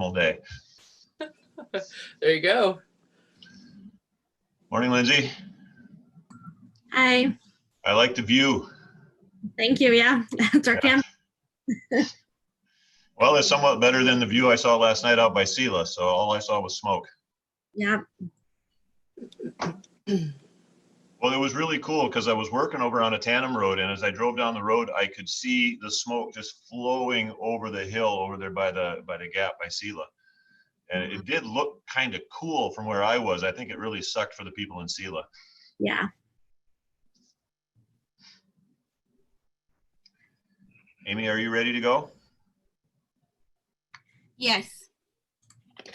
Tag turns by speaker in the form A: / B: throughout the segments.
A: normal day.
B: There you go.
A: Morning, Lindsay.
C: Hi.
A: I like the view.
C: Thank you. Yeah, it's our camp.
A: Well, it's somewhat better than the view I saw last night out by Sela. So all I saw was smoke.
C: Yeah.
A: Well, it was really cool because I was working over on a tandem road, and as I drove down the road, I could see the smoke just flowing over the hill over there by the gap by Sela. And it did look kind of cool from where I was. I think it really sucked for the people in Sela.
C: Yeah.
A: Amy, are you ready to go?
D: Yes.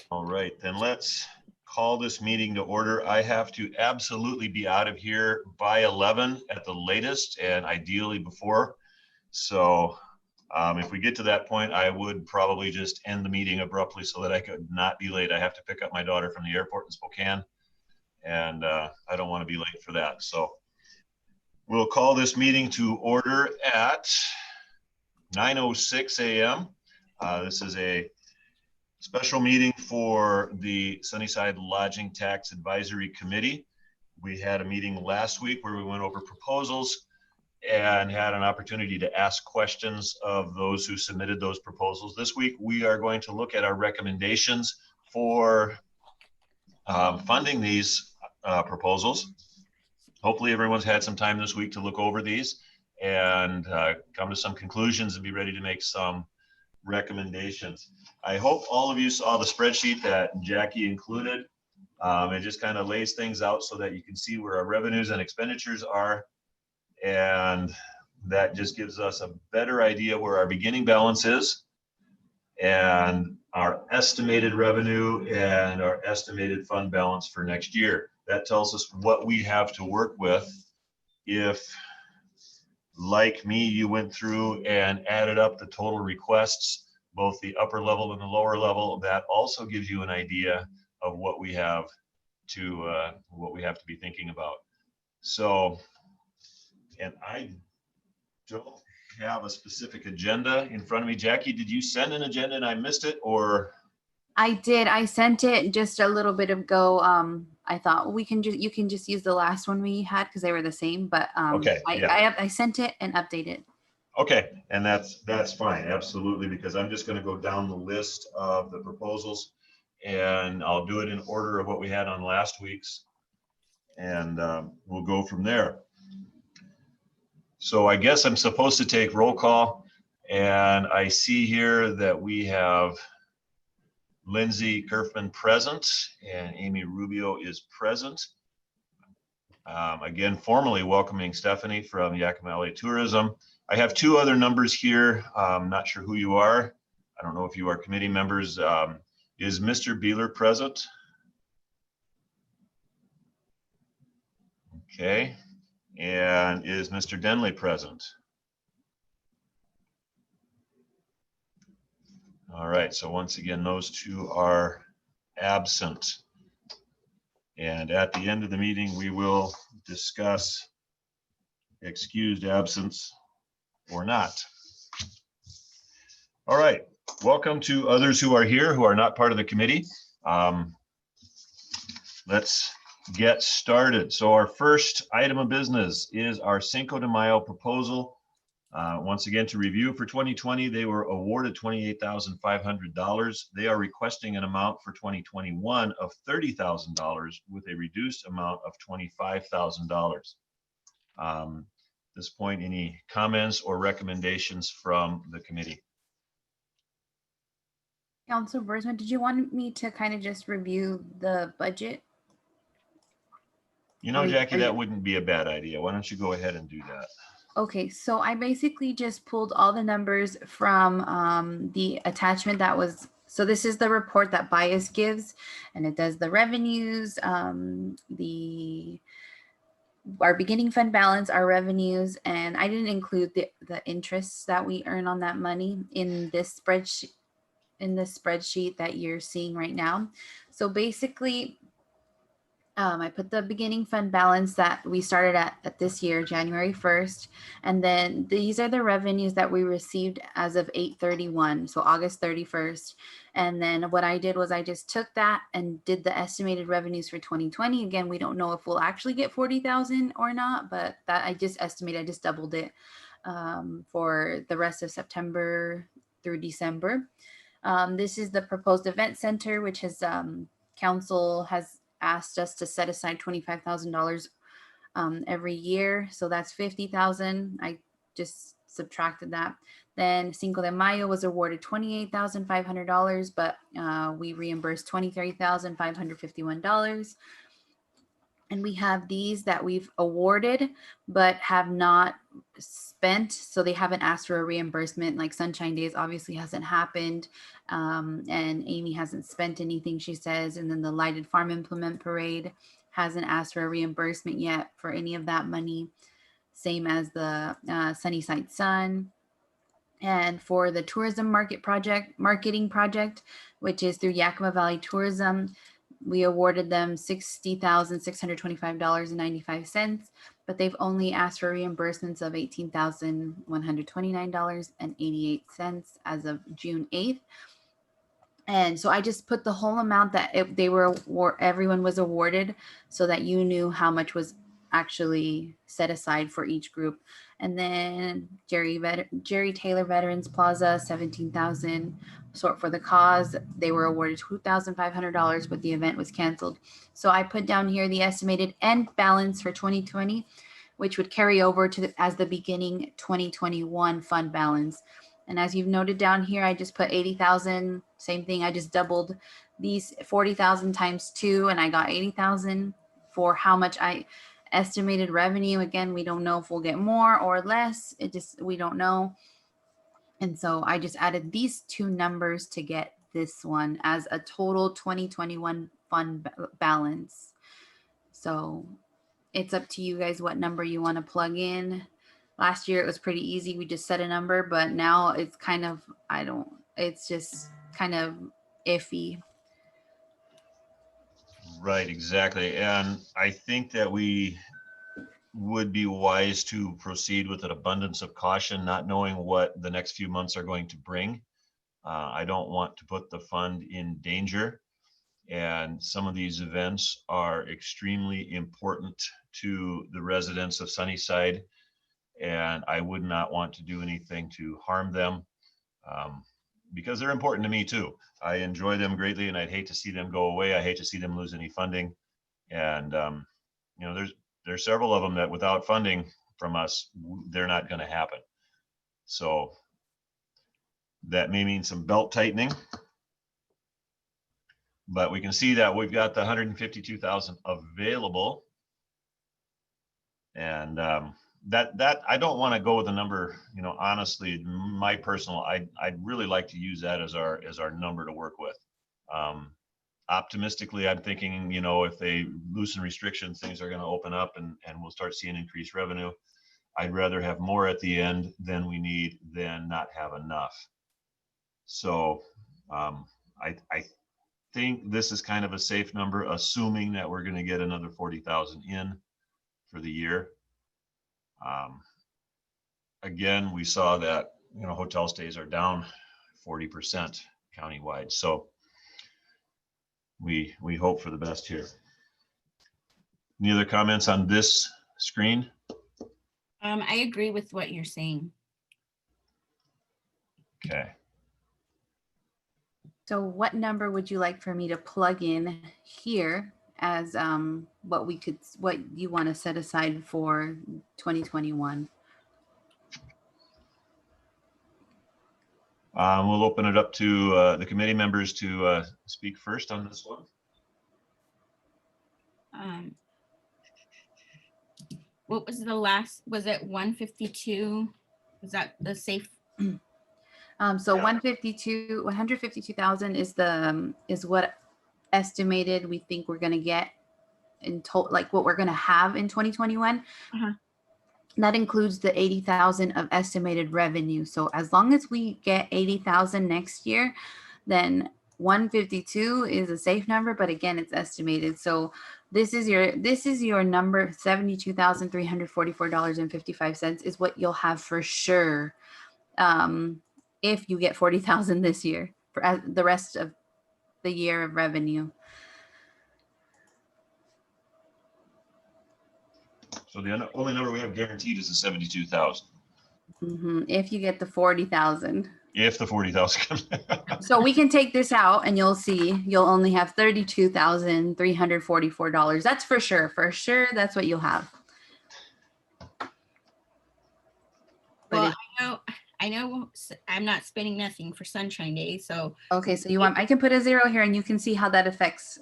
A: All right, then let's call this meeting to order. I have to absolutely be out of here by 11 at the latest, and ideally before. So if we get to that point, I would probably just end the meeting abruptly so that I could not be late. I have to pick up my daughter from the airport in Spokane, and I don't want to be late for that. So we'll call this meeting to order at 9:06 a.m. This is a special meeting for the Sunnyside Lodging Tax Advisory Committee. We had a meeting last week where we went over proposals and had an opportunity to ask questions of those who submitted those proposals. This week, we are going to look at our recommendations for funding these proposals. Hopefully everyone's had some time this week to look over these and come to some conclusions and be ready to make some recommendations. I hope all of you saw the spreadsheet that Jackie included. It just kind of lays things out so that you can see where our revenues and expenditures are. And that just gives us a better idea where our beginning balance is and our estimated revenue and our estimated fund balance for next year. That tells us what we have to work with. If, like me, you went through and added up the total requests, both the upper level and the lower level, that also gives you an idea of what we have to be thinking about. So, and I don't have a specific agenda in front of me. Jackie, did you send an agenda and I missed it, or?
D: I did. I sent it just a little bit ago. I thought you can just use the last one we had because they were the same. But
A: okay, yeah.
D: I sent it and updated.
A: Okay, and that's fine, absolutely, because I'm just going to go down the list of the proposals, and I'll do it in order of what we had on last week's, and we'll go from there. So I guess I'm supposed to take roll call, and I see here that we have Lindsay Kerfman present and Amy Rubio is present. Again, formally welcoming Stephanie from Yakima LA Tourism. I have two other numbers here. I'm not sure who you are. I don't know if you are committee members. Is Mr. Beeler present? Okay. And is Mr. Denley present? All right, so once again, those two are absent. And at the end of the meeting, we will discuss excused absence or not. All right, welcome to others who are here who are not part of the committee. Let's get started. So our first item of business is our Cinco de Mayo proposal. Once again, to review for 2020, they were awarded $28,500. They are requesting an amount for 2021 of $30,000 with a reduced amount of $25,000. At this point, any comments or recommendations from the committee?
D: Councilor Bursman, did you want me to kind of just review the budget?
A: You know, Jackie, that wouldn't be a bad idea. Why don't you go ahead and do that?
D: Okay, so I basically just pulled all the numbers from the attachment that was, so this is the report that Bias gives, and it does the revenues, our beginning fund balance, our revenues, and I didn't include the interests that we earn on that money in this spreadsheet that you're seeing right now. So basically, I put the beginning fund balance that we started at this year, January 1st. And then these are the revenues that we received as of 8/31, so August 31st. And then what I did was I just took that and did the estimated revenues for 2020. Again, we don't know if we'll actually get 40,000 or not, but that I just estimated, I just doubled it for the rest of September through December. This is the proposed event center, which has council has asked us to set aside $25,000 every year. So that's 50,000. I just subtracted that. Then Cinco de Mayo was awarded $28,500, but we reimbursed $23,551. And we have these that we've awarded but have not spent, so they haven't asked for a reimbursement. Like Sunshine Days obviously hasn't happened, and Amy hasn't spent anything, she says. And then the Lighted Farm Implement Parade hasn't asked for a reimbursement yet for any of that money, same as the Sunnyside Sun. And for the tourism marketing project, which is through Yakima Valley Tourism, we awarded them $60,625.95, but they've only asked for reimbursements of $18,129.88 as of June 8th. And so I just put the whole amount that everyone was awarded, so that you knew how much was actually set aside for each group. And then Jerry Taylor Veterans Plaza, $17,000. Sort for the Cause, they were awarded $2,500, but the event was canceled. So I put down here the estimated end balance for 2020, which would carry over to as the beginning 2021 fund balance. And as you've noted down here, I just put 80,000. Same thing. I just doubled these 40,000 times 2, and I got 80,000 for how much I estimated revenue. Again, we don't know if we'll get more or less. We don't know. And so I just added these two numbers to get this one as a total 2021 fund balance. So it's up to you guys what number you want to plug in. Last year it was pretty easy. We just set a number, but now it's kind of, it's just kind of iffy.
A: Right, exactly. And I think that we would be wise to proceed with an abundance of caution, not knowing what the next few months are going to bring. I don't want to put the fund in danger. And some of these events are extremely important to the residents of Sunnyside, and I would not want to do anything to harm them, because they're important to me too. I enjoy them greatly, and I'd hate to see them go away. I hate to see them lose any funding. And there's several of them that without funding from us, they're not going to happen. So that may mean some belt tightening, but we can see that we've got the 152,000 available. And that I don't want to go with a number, honestly, my personal, I'd really like to use that as our number to work with. Optimistically, I'm thinking, if they loosen restrictions, things are going to open up and we'll start seeing increased revenue. I'd rather have more at the end than we need than not have enough. So I think this is kind of a safe number, assuming that we're going to get another 40,000 in for the year. Again, we saw that, hotel stays are down 40% countywide. So we hope for the best here. Any other comments on this screen?
E: I agree with what you're saying.
A: Okay.
D: So what number would you like for me to plug in here as what you want to set aside for 2021?
A: We'll open it up to the committee members to speak first on this one.
E: What was the last, was it 152? Was that the safe?
D: So 152,000 is what estimated we think we're going to get in total, like what we're going to have in 2021.
E: Uh-huh.
D: That includes the 80,000 of estimated revenue. So as long as we get 80,000 next year, then 152 is a safe number, but again, it's estimated. So this is your number, $72,344.55 is what you'll have for sure. If you get 40,000 this year for the rest of the year of revenue.
A: So the only number we have guaranteed is the 72,000.
D: If you get the 40,000.
A: If the 40,000 comes.
D: So we can take this out and you'll see you'll only have $32,344. That's for sure. For sure, that's what you'll have.
E: Well, I know I'm not spending nothing for Sunshine Day, so.
D: Okay, so I can put a 0 here and you can see how that affects.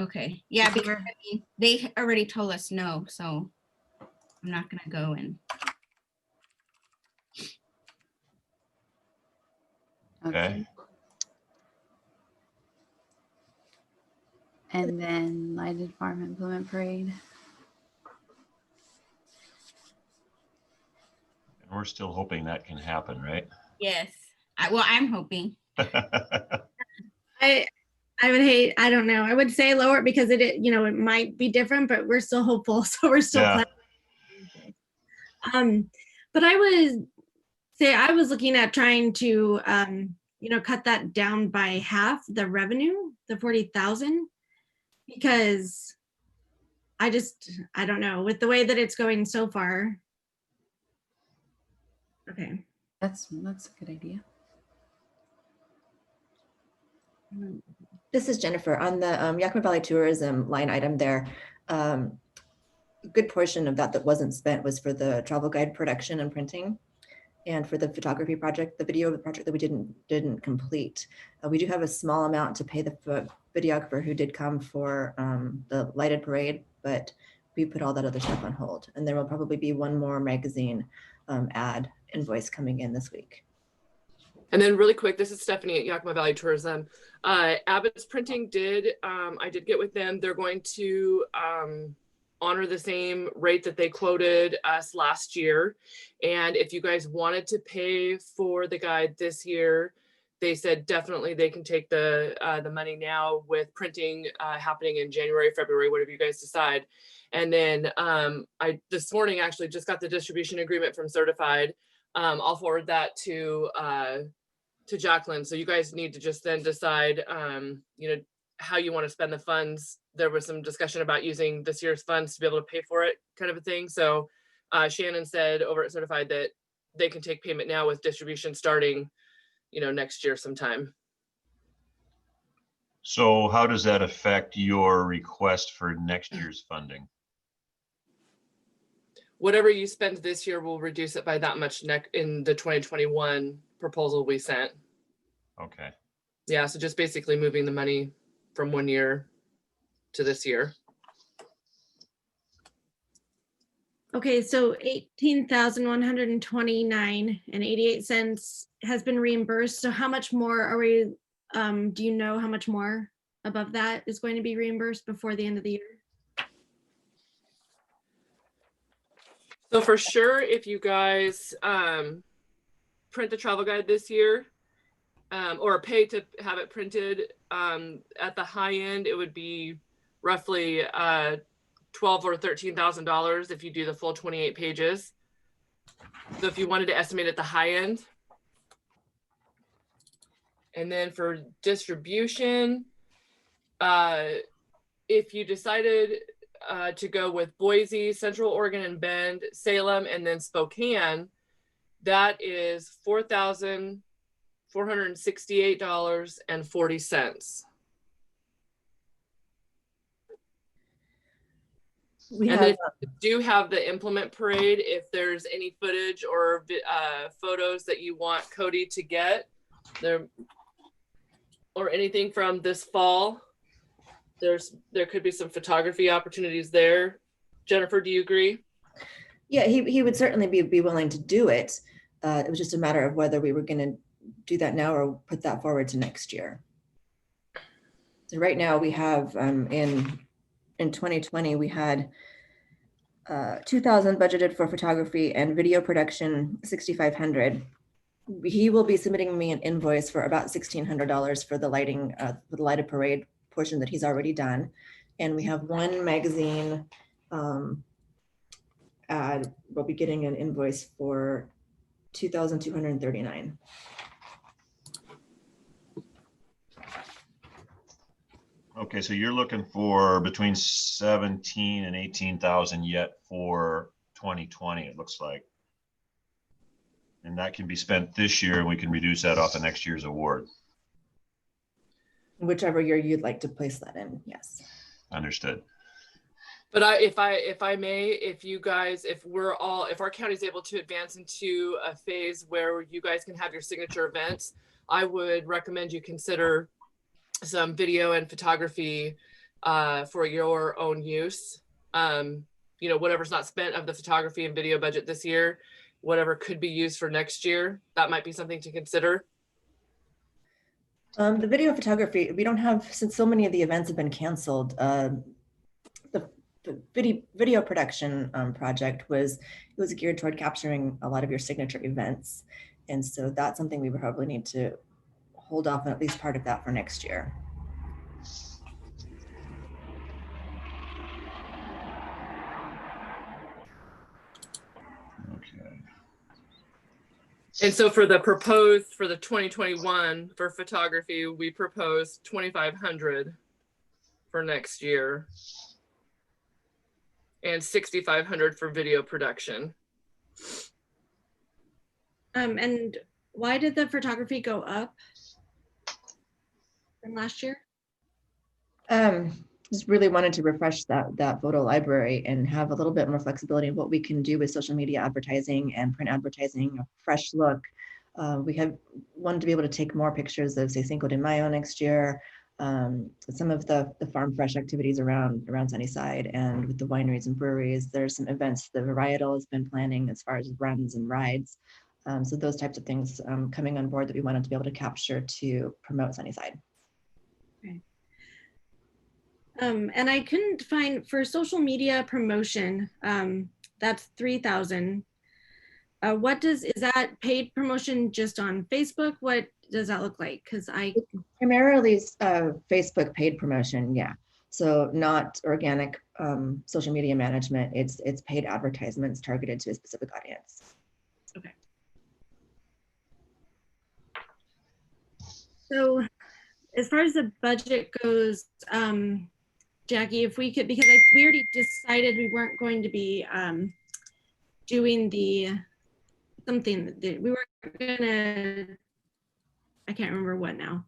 E: Okay, yeah,
D: See
E: because I mean, they already told us no, so I'm not gonna go and.
A: Okay.
D: And then lighted farm implement parade.
A: And we're still hoping that can happen, right?
E: Yes, I'm hoping.
C: I don't know. I would say lower because it might be different, but we're still hopeful. So we're still
A: Yeah.
C: planning. But I would say I was looking at trying to, cut that down by half the revenue, the 40,000, because I don't know, with the way that it's going so far. Okay.
D: That's a good idea.
F: This is Jennifer. On the Yakima Valley Tourism line item there, a good portion of that wasn't spent was for the travel guide production and printing, and for the photography project, the video project that we didn't complete. We do have a small amount to pay the videographer who did come for the lighted parade, but we put all that other stuff on hold. And there will probably be one more magazine ad invoice coming in this week.
B: And then really quick, this is Stephanie at Yakima Valley Tourism. Abbott's Printing I did get with them. They're going to honor the same rate that they quoted us last year. And if you guys wanted to pay for the guide this year, they said definitely they can take the money now with printing happening in January, February, whatever you guys decide. And then I this morning actually just got the distribution agreement from Certified. I'll forward that to Jacqueline. So you guys need to just then decide, how you want to spend the funds. There was some discussion about using this year's funds to be able to pay for it, kind of a thing. So Shannon said over at Certified that they can take payment now with distribution starting, next year sometime.
A: So how does that affect your request for next year's funding?
B: Whatever you spend this year will reduce it by that much in the 2021 proposal we sent.
A: Okay.
B: Yeah, so just basically moving the money from one year to this year.
C: Okay, so 18,129.88 has been reimbursed. So how much more are we, do you know how much more above that is going to be reimbursed before the end of the year?
B: So for sure, if you guys print the travel guide this year, or pay to have it printed, at the high end, it would be roughly $12,000 or $13,000 if you do the full 28 pages. So if you wanted to estimate at the high end. And then for distribution, if you decided to go with Boise, Central Oregon and Bend, Salem, and then Spokane, that is $4,468.40. And then if you do have the implement parade, if there's any footage or photos that you want Cody to get there, or anything from this fall, there could be some photography opportunities there. Jennifer, do you agree?
F: Yeah, he would certainly be willing to do it. It was just a matter of whether we were going to do that now or put that forward to next year. So right now we have in 2020 we had $2,000 budgeted for photography and video production, $6,500. he will be submitting me an invoice for about $1,600 for the lighting, for the lighted parade portion that he's already done. And we have one magazine ad, we'll be getting an invoice for $2,239.
A: Okay, so you're looking for between 17 and 18,000 yet for 2020, it looks like. And that can be spent this year, and we can reduce that off of next year's award.
F: Whichever year you'd like to place that in, yes.
A: Understood.
B: But if I may, if you guys, if our county's able to advance into a phase where you guys can have your signature events, I would recommend you consider some video and photography for your own use. You know, whatever's not spent of the photography and video budget this year, whatever could be used for next year, that might be something to consider.
F: The video photography, we don't have, since so many of the events have been canceled, the video production project was geared toward capturing a lot of your signature events. And so that's something we would probably need to hold off on at least part of that for next year.
A: Okay.
B: And so for the 2021 for photography, we proposed 2,500 for next year and 6,500 for video production.
C: And why did the photography go up from last year?
F: Just really wanted to refresh that photo library and have a little bit more flexibility in what we can do with social media advertising and print advertising, a fresh look. We have wanted to be able to take more pictures of, say, Cinco de Mayo next year, some of the farm fresh activities around Sunnyside, and with the wineries and breweries. There's some events the Varietal has been planning as far as runs and rides. So those types of things coming on board that we wanted to be able to capture to promote Sunnyside.
C: Okay. And I couldn't find for social media promotion, that's 3,000. Is that paid promotion just on Facebook? What does that look like? Because
F: Primarily Facebook paid promotion, yeah. So not organic social media management. It's paid advertisements targeted to a specific audience.
C: Okay. So as far as the budget goes, Jackie, if we could, because we already decided we weren't going to be doing something that we weren't gonna, I can't remember what now.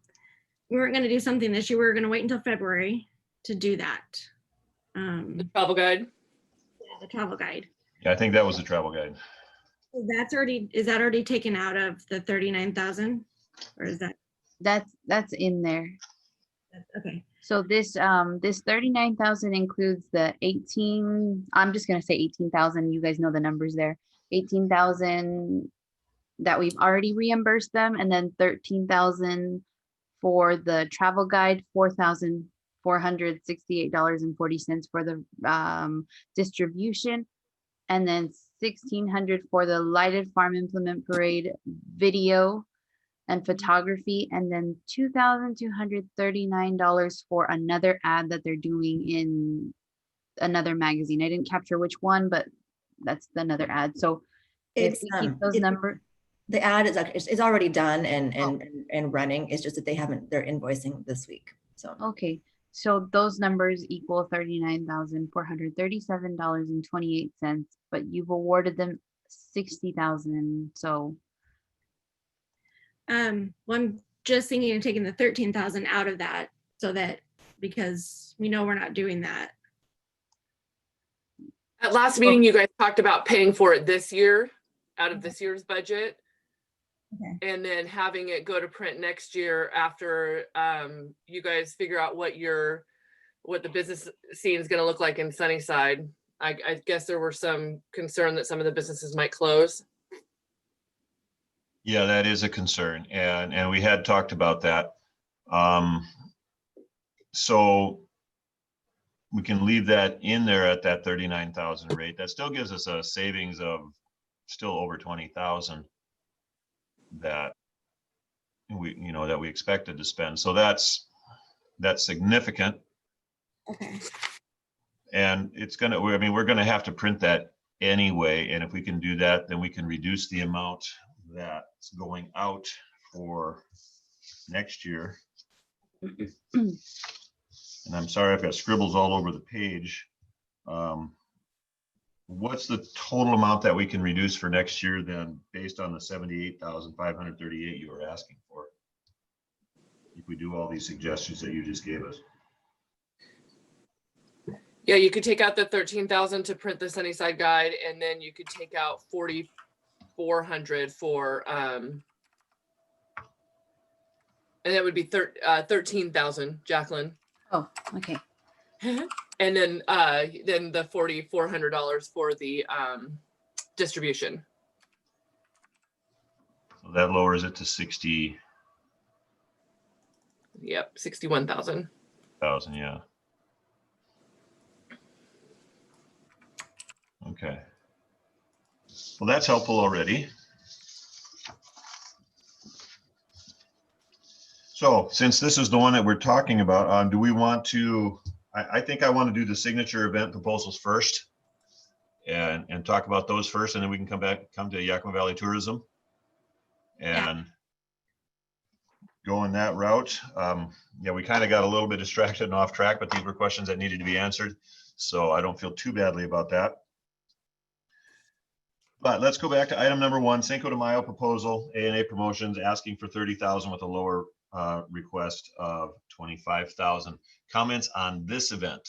C: We weren't gonna do something this year. We were gonna wait until February to do that.
B: The travel guide.
C: The travel guide.
A: Yeah, I think that was the travel guide.
C: Is that already taken out of the 39,000, or is that?
D: That's in there.
C: Okay.
D: So this 39,000 includes the 18, I'm just gonna say 18,000, you guys know the numbers there. 18,000 that we've already reimbursed them, and then 13,000 for the travel guide, $468.40 for the distribution, and then 1,600 for the lighted farm implement parade video and photography, and then $2,239 for another ad that they're doing in another magazine. I didn't capture which one, but that's another ad. So if we keep those numbers.
F: The ad is already done and running. It's just that they're invoicing this week. So
D: okay, so those numbers equal $39,437.28, but you've awarded them $60,000. So
C: well, I'm just thinking of taking the 13,000 out of that, so that, because we know we're not doing that.
B: At last meeting, you guys talked about paying for it this year out of this year's budget.
C: Okay.
B: And then having it go to print next year after you guys figure out what the business scene is going to look like in Sunnyside. I guess there were some concern that some of the businesses might close.
A: Yeah, that is a concern, and we had talked about that. So we can leave that in there at that 39,000 rate. That still gives us a savings of still over 20,000. that that we expected to spend. So that's significant.
C: Okay.
A: And it's gonna, I mean, we're gonna have to print that anyway. And if we can do that, then we can reduce the amount that's going out for next year. And I'm sorry, I've got scribbles all over the page. What's the total amount that we can reduce for next year then, based on the 78,538 you were asking for? If we do all these suggestions that you just gave us.
B: Yeah, you could take out the 13,000 to print the Sunnyside guide, and then you could take out 4,400 for and that would be 13,000, Jacqueline.
D: Oh, okay.
B: And then the $4,400 for the distribution.
A: So that lowers it to 60,000.
B: Yep, 61,000.
A: Yeah. Okay. Well, that's helpful already. So since this is the one that we're talking about, do we want to, I think I want to do the signature event proposals first and talk about those first, and then we can come to Yakima Valley Tourism and go in that route. Yeah, we kind of got a little bit distracted and off track, but these were questions that needed to be answered. So I don't feel too badly about that. But let's go back to item number 1, Cinco de Mayo proposal, A&A Promotions asking for 30,000 with a lower request of 25,000. Comments on this event?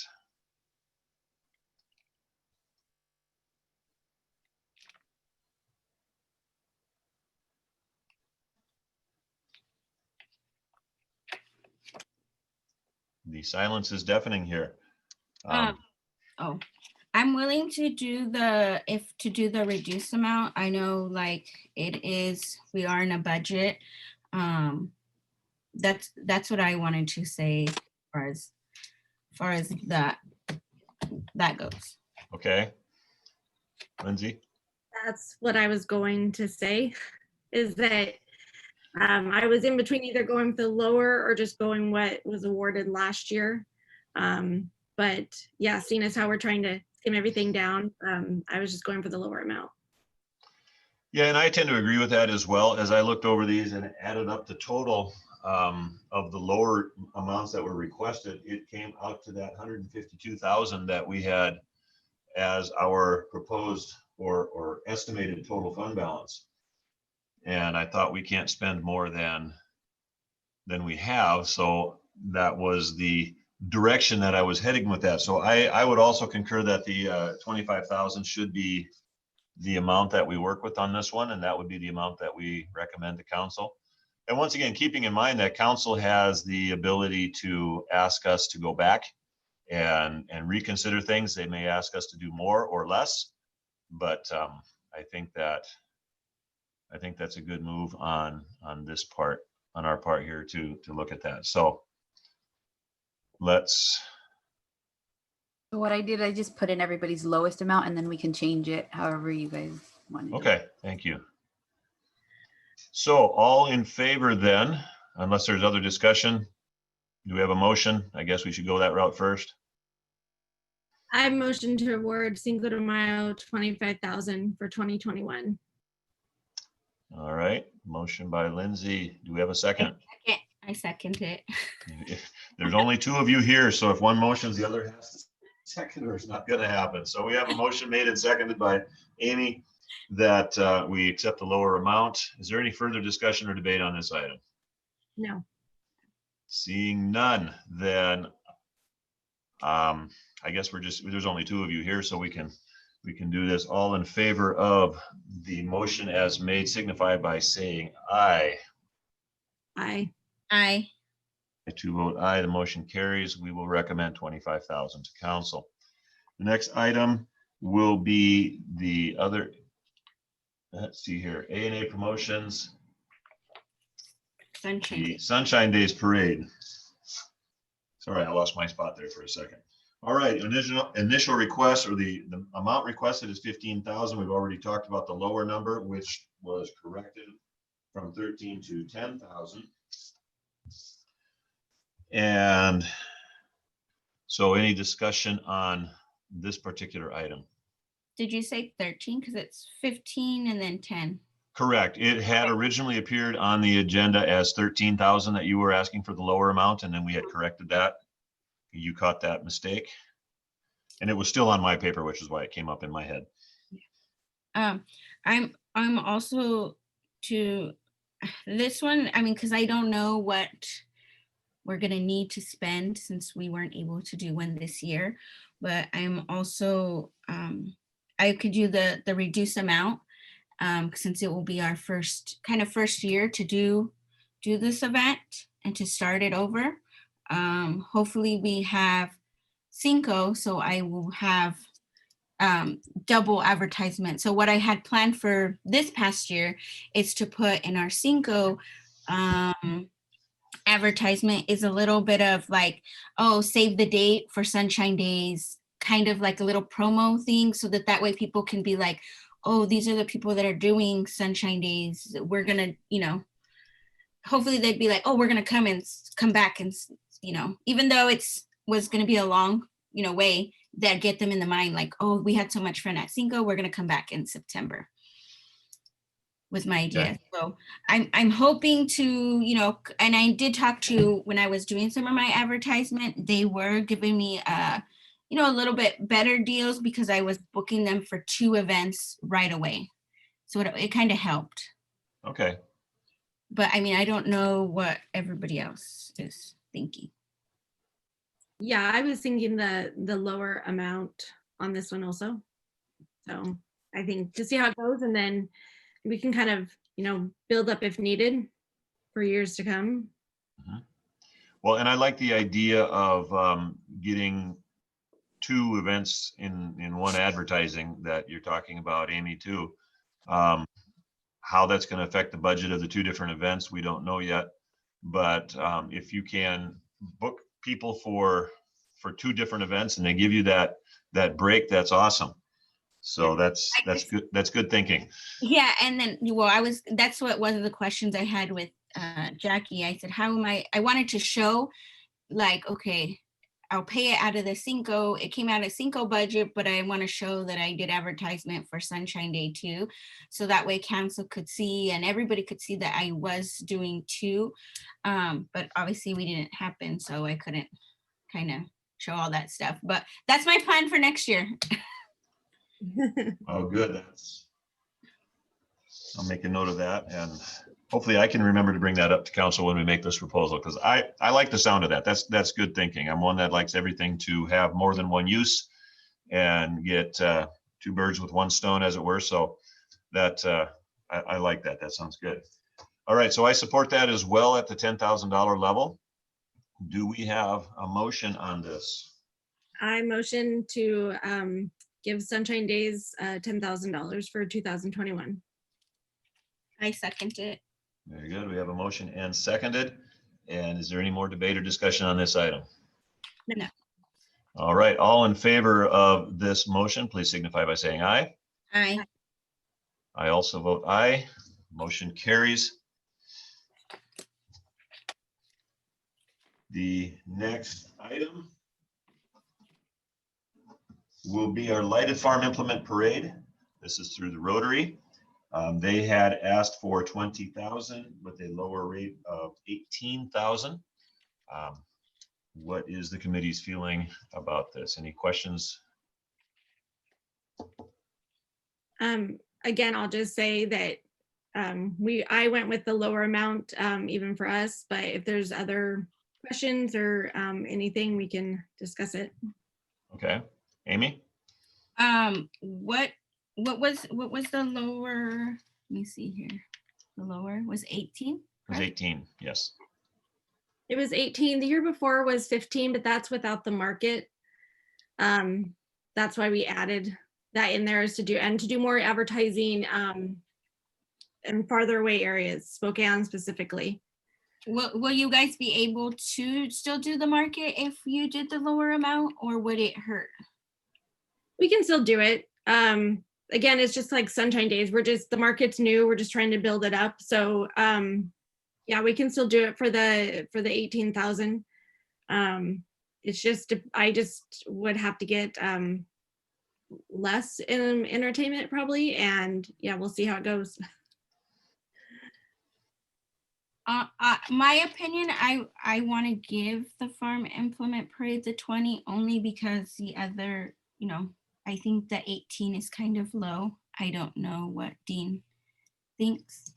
A: The silence is deafening here.
E: Oh, I'm willing to do the reduced amount. I know like we are in a budget. That's what I wanted to say as far as that goes.
A: Okay. Lindsay?
C: That's what I was going to say, is that I was in between either going for the lower or just going what was awarded last year. But yeah, seeing as how we're trying to skim everything down, I was just going for the lower amount.
A: Yeah, and I tend to agree with that as well. As I looked over these and added up the total of the lower amounts that were requested, it came out to that 152,000 that we had as our proposed or estimated total fund balance. And I thought we can't spend more than we have. So that was the direction that I was heading with that. So I would also concur that the 25,000 should be the amount that we work with on this one, and that would be the amount that we recommend to council. And once again, keeping in mind that council has the ability to ask us to go back and reconsider things. They may ask us to do more or less, but I think that's a good move on this part, on our part here to look at that. So let's.
D: So what I did, I just put in everybody's lowest amount, and then we can change it however you guys want to.
A: Okay, thank you. So all in favor then, unless there's other discussion, do we have a motion? I guess we should go that route first.
C: I motion to award Cinco de Mayo 25,000 for 2021.
A: All right, motion by Lindsay. Do we have a second?
E: I second it.
A: There's only 2 of you here, so if one motions, the other has to second, or it's not going to happen. So we have a motion made and seconded by Amy that we accept the lower amount. Is there any further discussion or debate on this item?
C: No.
A: Seeing none, then I guess there's only 2 of you here, so we can do this. All in favor of the motion as made, signify by saying aye.
C: Aye.
E: Aye.
A: I too vote aye. The motion carries. We will recommend 25,000 to council. The next item will be the other. Let's see here. A&A Promotions.
E: Sunshine.
A: The Sunshine Days Parade. Sorry, I lost my spot there for a second. All right, initial request, or the amount requested is 15,000. We've already talked about the lower number, which was corrected from 13 to 10,000. And so any discussion on this particular item?
E: Did you say 13? Because it's 15 and then 10.
A: Correct. It had originally appeared on the agenda as 13,000 that you were asking for the lower amount, and then we had corrected that. You caught that mistake. And it was still on my paper, which is why it came up in my head.
E: I'm also to this one, I mean, because I don't know what we're gonna need to spend since we weren't able to do one this year, but I'm also I could do the reduced amount since it will be our first year to do this event and to start it over. Hopefully we have Cinco, so I will have double advertisement. So what I had planned for this past year is to put in our Cinco advertisement is a little bit of like, oh, save the date for Sunshine Days, kind of like a little promo thing, so that way people can be like, oh, these are the people that are doing Sunshine Days. We're gonna, hopefully they'd be like, oh, we're gonna come back and, even though was gonna be a long, way, that get them in the mind like, oh, we had so much fun at Cinco, we're gonna come back in September. Was my idea.
A: Okay.
E: So I'm hoping to, and I did talk to, when I was doing some of my advertisement, they were giving me a little bit better deals because I was booking them for 2 events right away. So it kind of helped.
A: Okay.
E: But I mean, I don't know what everybody else is thinking.
C: Yeah, I was thinking the lower amount on this one also. So I think to see how it goes, and then we can kind of, build up if needed for years to come.
A: Well, and I like the idea of getting 2 events in one advertising that you're talking about, Amy, too. How that's going to affect the budget of the 2 different events, we don't know yet. But if you can book people for 2 different events and they give you that break, that's awesome. So that's good. That's good thinking.
E: Yeah, and then that's what one of the questions I had with Jackie. I said, how am I wanted to show like, okay, I'll pay it out of the Cinco. It came out of Cinco budget, but I want to show that I did advertisement for Sunshine Day too. So that way council could see and everybody could see that I was doing 2. But obviously we didn't happen. So I couldn't kind of show all that stuff, but that's my plan for next year.
A: Oh, good. I'll make a note of that, and hopefully I can remember to bring that up to council when we make this proposal, because I like the sound of that. That's good thinking. I'm one that likes everything to have more than one use and get 2 birds with 1 stone, as it were. So that I like that. That sounds good. All right, so I support that as well at the $10,000 level. Do we have a motion on this?
C: I motion to give Sunshine Days $10,000 for 2021.
E: I second it.
A: Very good. We have a motion and seconded. And is there any more debate or discussion on this item?
E: No.
A: All right, all in favor of this motion, please signify by saying aye.
E: Aye.
A: I also vote aye. Motion carries. The next item will be our lighted farm implement parade. This is through the Rotary. They had asked for 20,000 with a lower rate of 18,000. What is the committee's feeling about this? Any questions?
C: Again, I'll just say that I went with the lower amount even for us, but if there's other questions or anything, we can discuss it.
A: Okay, Amy?
E: What was the lower? Let me see here. The lower was 18.
A: It was 18, yes.
C: It was 18. The year before was 15, but that's without the market. That's why we added that in there, is to do more advertising in farther away areas, Spokane specifically.
E: Will you guys be able to still do the market if you did the lower amount, or would it hurt?
C: We can still do it. again, it's just like sunshine days. The market's new. We're just trying to build it up. So yeah, we can still do it for the 18,000. It's just, I just would have to get less in entertainment probably. And yeah, we'll see how it goes.
E: My opinion, I want to give the farm implement parade the 20 only because the other, I think the 18 is kind of low. I don't know what Dean thinks.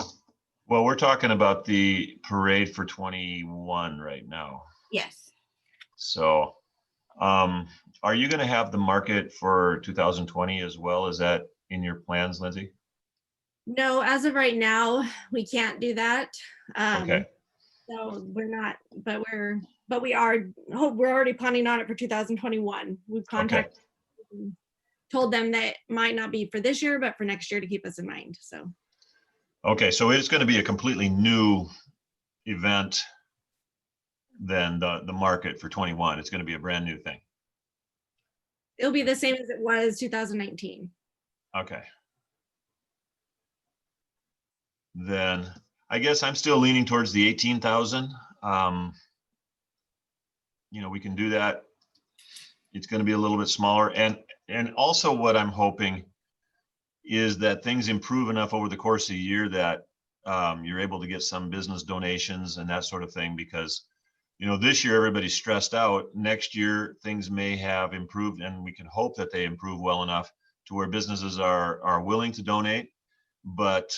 A: Well, we're talking about the parade for 21 right now.
E: Yes.
A: So are you going to have the market for 2020 as well? Is that in your plans, Lindsay?
C: No, as of right now, we can't do that.
A: Okay.
C: So we're not, but we're already planning on it for 2021. We've contacted, told them that might not be for this year, but for next year to keep us in mind. So.
A: Okay, so it's going to be a completely new event than the market for 21. It's going to be a brand new thing.
C: It'll be the same as it was 2019. Okay.
A: Then I guess I'm still leaning towards the 18,000. We can do that. It's going to be a little bit smaller. And also what I'm hoping is that things improve enough over the course of the year that you're able to get some business donations and that sort of thing, because, this year everybody's stressed out. Next year, things may have improved, and we can hope that they improve well enough to where businesses are willing to donate. But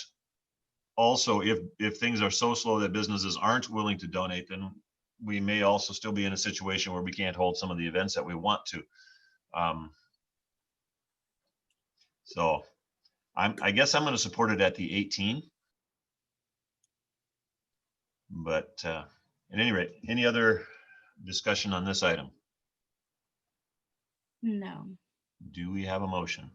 A: also, if things are so slow that businesses aren't willing to donate, then we may also still be in a situation where we can't hold some of the events that we want to. So I guess I'm going to support it at the 18. But at any rate, any other discussion on this item?
E: No.
A: Do we have a motion?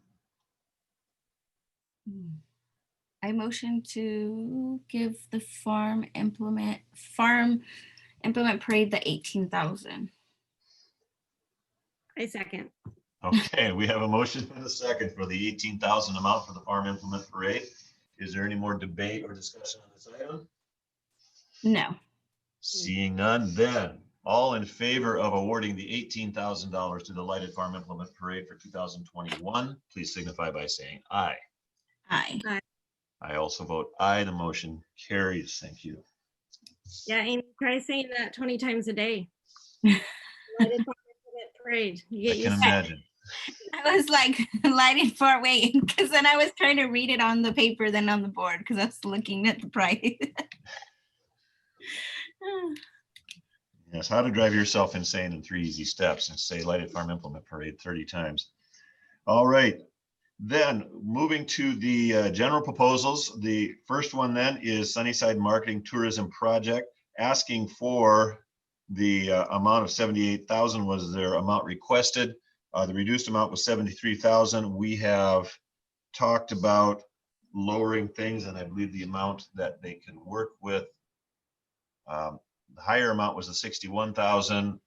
E: I motion to give the farm implement parade the 18,000.
C: I second.
A: Okay, we have a motion and a second for the 18,000 amount for the farm implement parade. Is there any more debate or discussion on this item?
E: No.
A: Seeing none, then all in favor of awarding the $18,000 to the Lighted Farm Implement Parade for 2021, please signify by saying aye.
E: Aye.
C: Aye.
A: I also vote aye. The motion carries. Thank you.
C: Yeah, Amy, try saying that 20 times a day. Lighted Farm Implement Parade. You
A: I
C: get
A: can
C: used to it.
A: imagine.
E: I was like lighted for wait, because then I was trying to read it on the paper than on the board because I was looking at the price.
A: Yes, how to drive yourself insane in 3 easy steps and say Lighted Farm Implement Parade 30 times. All right, then moving to the general proposals. The first one then is Sunnyside Marketing Tourism Project, asking for the amount of 78,000 was their amount requested. The reduced amount was 73,000. We have talked about lowering things, and I believe the amount that they can work with. The higher amount was the 61,000.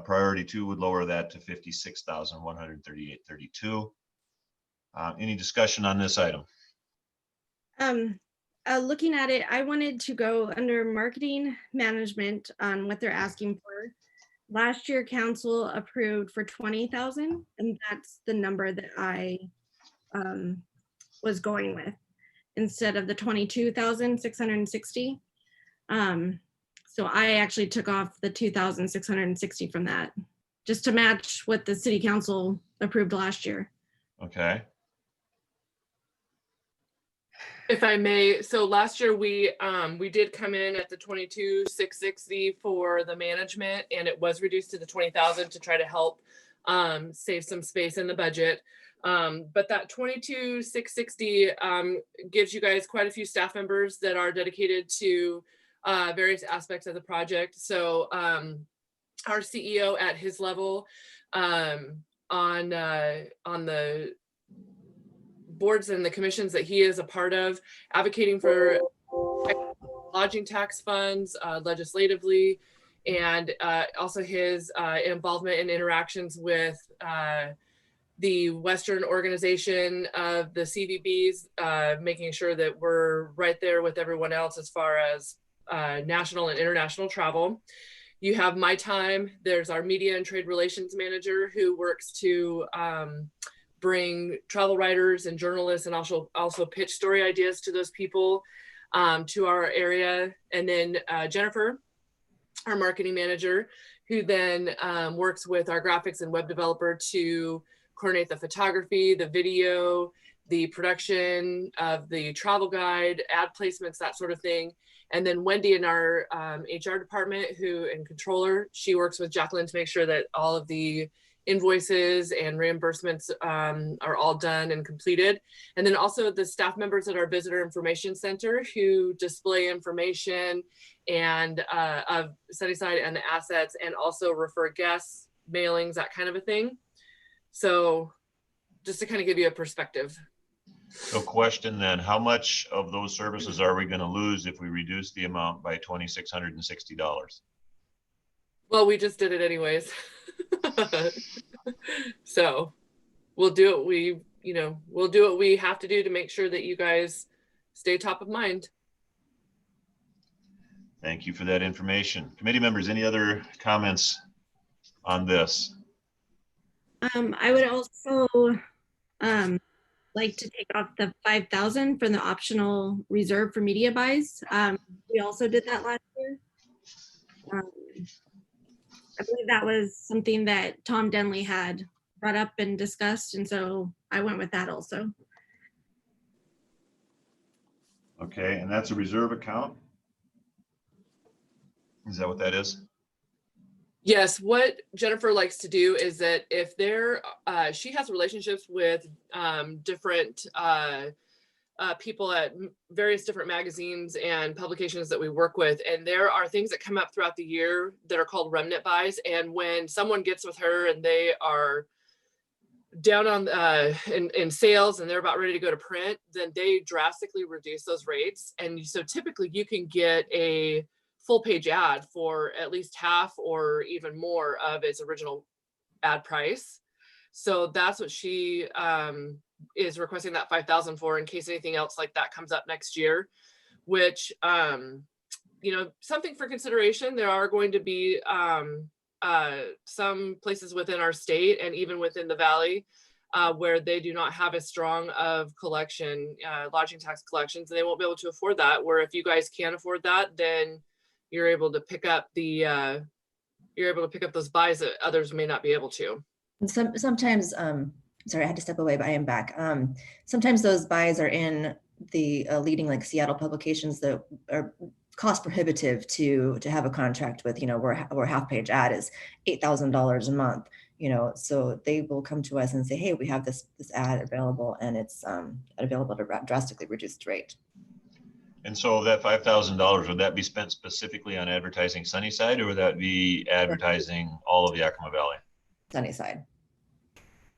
A: Priority 2 would lower that to 56,138.32. Any discussion on this item?
C: Looking at it, I wanted to go under marketing management on what they're asking for. Last year, council approved for 20,000, and that's the number that I was going with instead of the 22,660. So I actually took off the 2,660 from that, just to match what the city council approved last year.
A: Okay.
B: If I may, so last year we did come in at the 22,660 for the management, and it was reduced to the 20,000 to try to help save some space in the budget. But that 22,660 gives you guys quite a few staff members that are dedicated to various aspects of the project. So our CEO at his level on the boards and the commissions that he is a part of, advocating for lodging tax funds legislatively, and also his involvement in interactions with the Western organization of the CVBs, making sure that we're right there with everyone else as far as national and international travel. You have My Time. There's our media and trade relations manager who works to bring travel writers and journalists and also pitch story ideas to those people to our area. And then Jennifer, our marketing manager, who then works with our graphics and web developer to coordinate the photography, the video, the production of the travel guide, ad placements, that sort of thing. And then Wendy in our HR department and controller, she works with Jacqueline to make sure that all of the invoices and reimbursements are all done and completed. And then also the staff members at our visitor information center who display information and of Sunnyside and the assets, and also refer guests, mailings, that kind of a thing. So just to kind of give you a perspective.
A: So question then, how much of those services are we going to lose if we reduce the amount by $2,660?
B: Well, we just did it anyways. So we'll do what we'll do what we have to do to make sure that you guys stay top of mind.
A: Thank you for that information. Committee members, any other comments on this?
C: I would also like to take off the 5,000 from the optional reserve for media buys. We also did that last year. I believe that was something that Tom Denley had brought up and discussed, and so I went with that also.
A: Okay, and that's a reserve account? Is that what that is?
B: Yes, what Jennifer likes to do is that if she has relationships with different people at various different magazines and publications that we work with, and there are things that come up throughout the year that are called remnant buys. And when someone gets with her and they are down on in sales and they're about ready to go to print, then they drastically reduce those rates. And so typically you can get a full page ad for at least half or even more of its original ad price. So that's what she is requesting that 5,000 for, in case anything else like that comes up next year, which, something for consideration. There are going to be some places within our state and even within the Valley where they do not have as strong of collection, lodging tax collections, and they won't be able to afford that. Where if you guys can afford that, then you're able to pick up those buys that others may not be able to.
F: Sometimes, sorry, I had to step away, but I am back. Sometimes those buys are in the leading like Seattle publications that are cost prohibitive to have a contract with, where half page ad is $8,000 a month, so they will come to us and say, hey, we have this ad available, and it's available at a drastically reduced rate.
A: And so that $5,000, would that be spent specifically on advertising Sunnyside, or would that be advertising all of the Yakima Valley?
F: Sunnyside.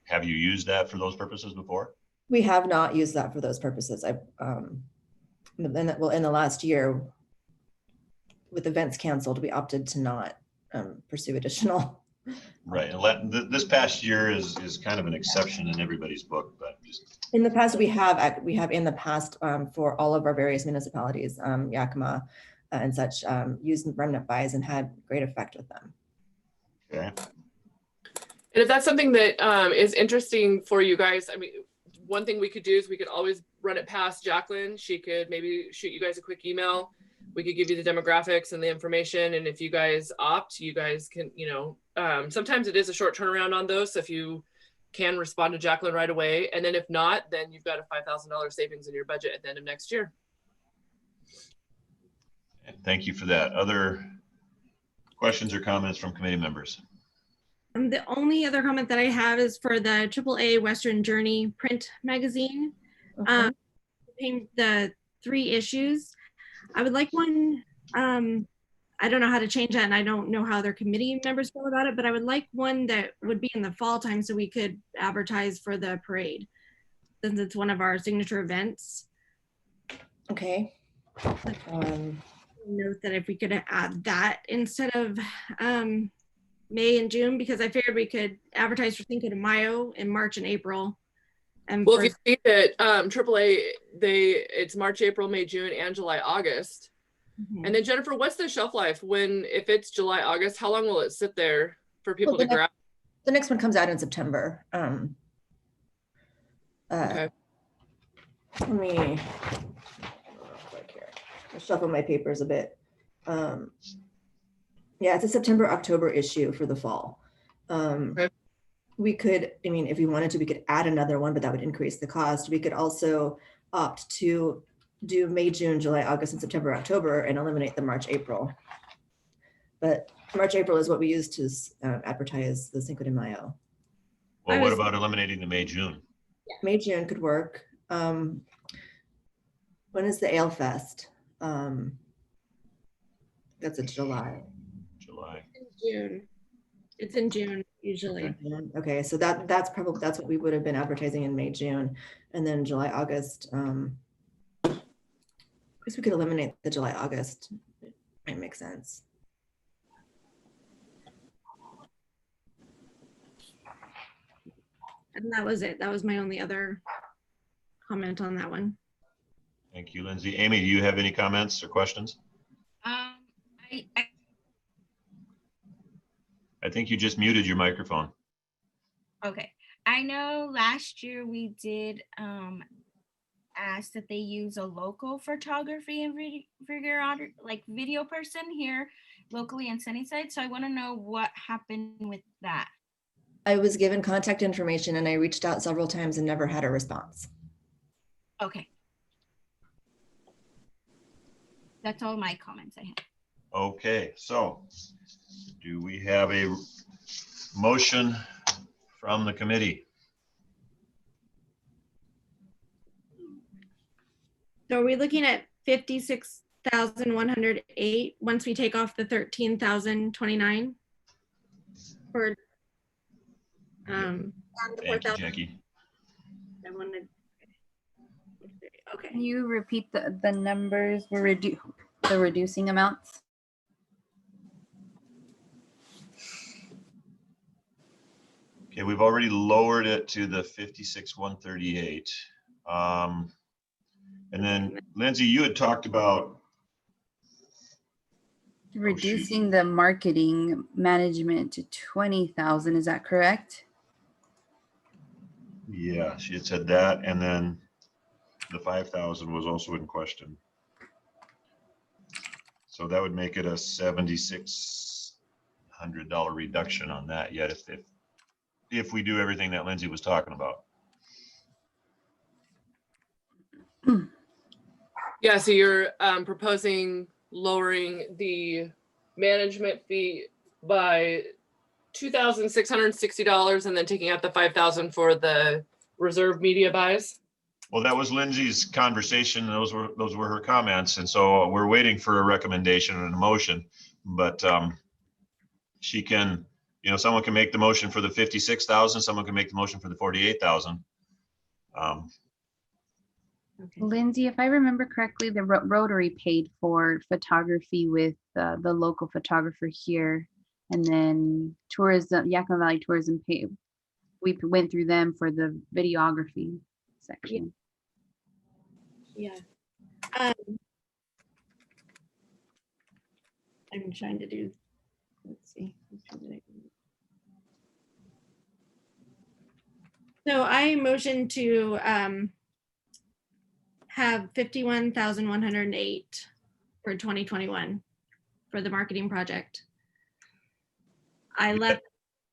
A: Have you used that for those purposes before?
F: We have not used that for those purposes. In the last year, with events canceled, we opted to not pursue additional.
A: Right. And this past year is kind of an exception in everybody's book, but just.
F: In the past, we have in the past for all of our various municipalities, Yakima and such, used remnant buys and had great effect with them.
A: Okay.
B: And if that's something that is interesting for you guys, I mean, one thing we could do is we could always run it past Jacqueline. She could maybe shoot you guys a quick email. We could give you the demographics and the information. And if you guys opt, you guys can, sometimes it is a short turnaround on those. So if you can respond to Jacqueline right away. And then if not, then you've got a $5,000 savings in your budget at the end of next year.
A: Thank you for that. Other questions or comments from committee members?
C: The only other comment that I have is for the AAA Western Journey print magazine.
F: Okay.
C: The 3 issues. I would like one, I don't know how to change that, and I don't know how their committee members feel about it, but I would like one that would be in the fall time so we could advertise for the parade, since it's one of our signature events.
F: Okay.
C: Note that if we could add that instead of May and June because I figured we could advertise for Cinco de Mayo in March and April. And
B: Well,
C: for,
B: if you see it, AAA, it's March, April, May, June, and July, August.
C: Mhm.
B: And then Jennifer, what's the shelf life if it's July, August, how long will it sit there for people
F: Well,
B: to grab?
F: The next one comes out in September.
B: Okay.
F: Let me I'll shuffle my papers a bit. Yeah, it's a September, October issue for the fall.
B: Okay.
F: We could, I mean, if we wanted to, we could add another one, but that would increase the cost. We could also opt to do May, June, July, August, and September, October, and eliminate the March, April. But March, April is what we use to advertise the Cinco de Mayo.
A: Well, what about eliminating the May, June?
F: May, June could work. When is the Ale Fest? That's a July.
A: July.
C: June. It's in June usually.
F: Okay, so that's what we would have been advertising in May, June, and then July, August. I guess we could eliminate the July, August. It might make sense.
C: And that was it. That was my only other comment on that one.
A: Thank you, Lindsay. Amy, do you have any comments or questions? I think you just muted your microphone.
E: Okay. I know last year we did ask that they use a local photography and video person here locally in Sunnyside. So I want to know what happened with that.
F: I was given contact information and I reached out several times and never had a response.
E: Okay. That's all my comments I have.
A: Okay, so do we have a motion from the committee?
C: So are we looking at 56,108 once we take off the 13,029 for
A: Thank you, Jackie.
C: I wanted, okay.
D: Can you repeat the numbers? The reducing amounts?
A: Okay, we've already lowered it to the 56,138. And then Lindsay, you had talked about
D: Reducing the marketing management to 20,000, is that correct?
A: yeah, she had said that, and then the 5,000 was also in question. So that would make it a $7,600 reduction on that yet if we do everything that Lindsay was talking about.
B: Yeah, so you're proposing lowering the management fee by $2,660 and then taking out the $5,000 for the reserve media buys.
A: Well, that was Lindsay's conversation. Those were her comments. And so we're waiting for a recommendation and a motion, but she can, someone can make the motion for the 56,000. Someone can make the motion for the 48,000.
C: Okay.
D: Lindsay, if I remember correctly, the Rotary paid for photography with the local photographer here, and then tourism, Yakima Valley Tourism paid. We went through them for the videography section.
C: Yeah. I'm trying to do, let's see. So I motion to have 51,108 for 2021 for the marketing project. I left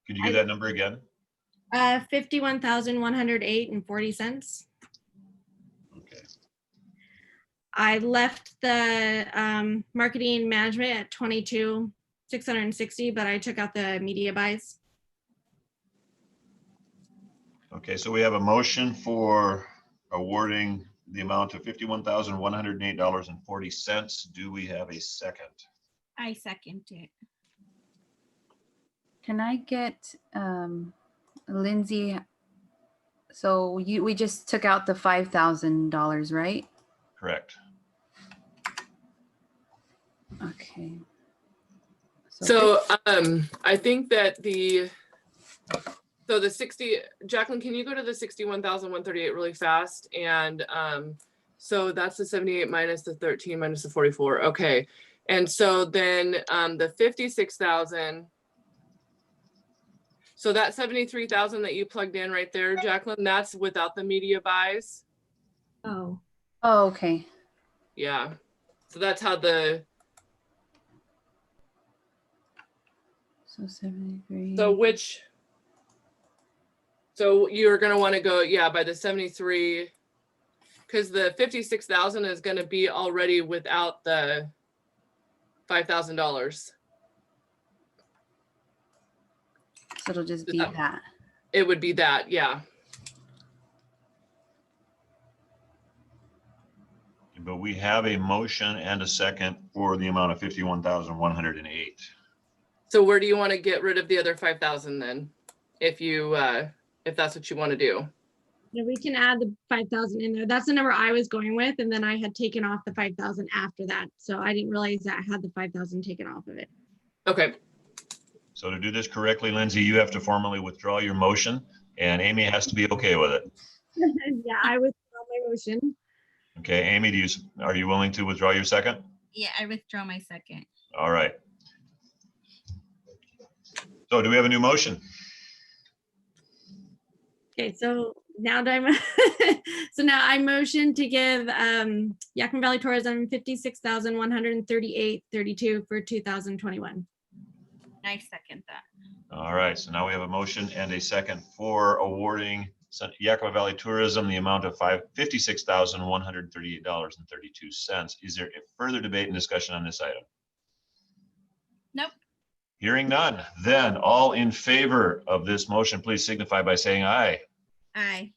A: Could you give that number again?
C: 51,108 and 40 cents.
A: Okay.
C: I left the marketing management at 22,660, but I took out the media buys.
A: Okay, so we have a motion for awarding the amount of $51,108.40. Do we have a second?
E: I second it.
D: Can I get Lindsay? So we just took out the $5,000, right?
A: Correct.
D: Okay.
B: So I think that the 60, Jacqueline, can you go to the 61,138 really fast? And so that's the 78 minus the 13 minus the 44. Okay. And so then the 56,000. So that 73,000 that you plugged in right there, Jacqueline, that's without the media buys.
C: Oh,
D: Oh, okay.
B: Yeah. So that's how the,
D: So 73.
B: so you're going to want to go, yeah, by the 73, because the 56,000 is going to be already without the $5,000.
D: So it'll just be that.
B: It would be that, yeah.
A: But we have a motion and a second for the amount of 51,108.
B: So where do you want to get rid of the other 5,000 then? If you, if that's what you want to do.
C: yeah, we can add the 5,000 in there. That's the number I was going with. And then I had taken off the 5,000 after that. So I didn't realize that I had the 5,000 taken off of it.
B: Okay.
A: So to do this correctly, Lindsay, you have to formally withdraw your motion and Amy has to be okay with it.
C: Yeah, I withdraw my motion.
A: Okay, Amy, are you willing to withdraw your second?
E: Yeah, I withdraw my second.
A: All right. So do we have a new motion?
C: Okay, so now so now I motion to give Yakima Valley Tourism 56,138.32 for 2021.
E: I second that.
A: All right, so now we have a motion and a second for awarding Yakima Valley Tourism the amount of $56,138.32. Is there further debate and discussion on this item?
E: Nope.
A: Hearing none, then all in favor of this motion, please signify by saying aye.
E: Aye.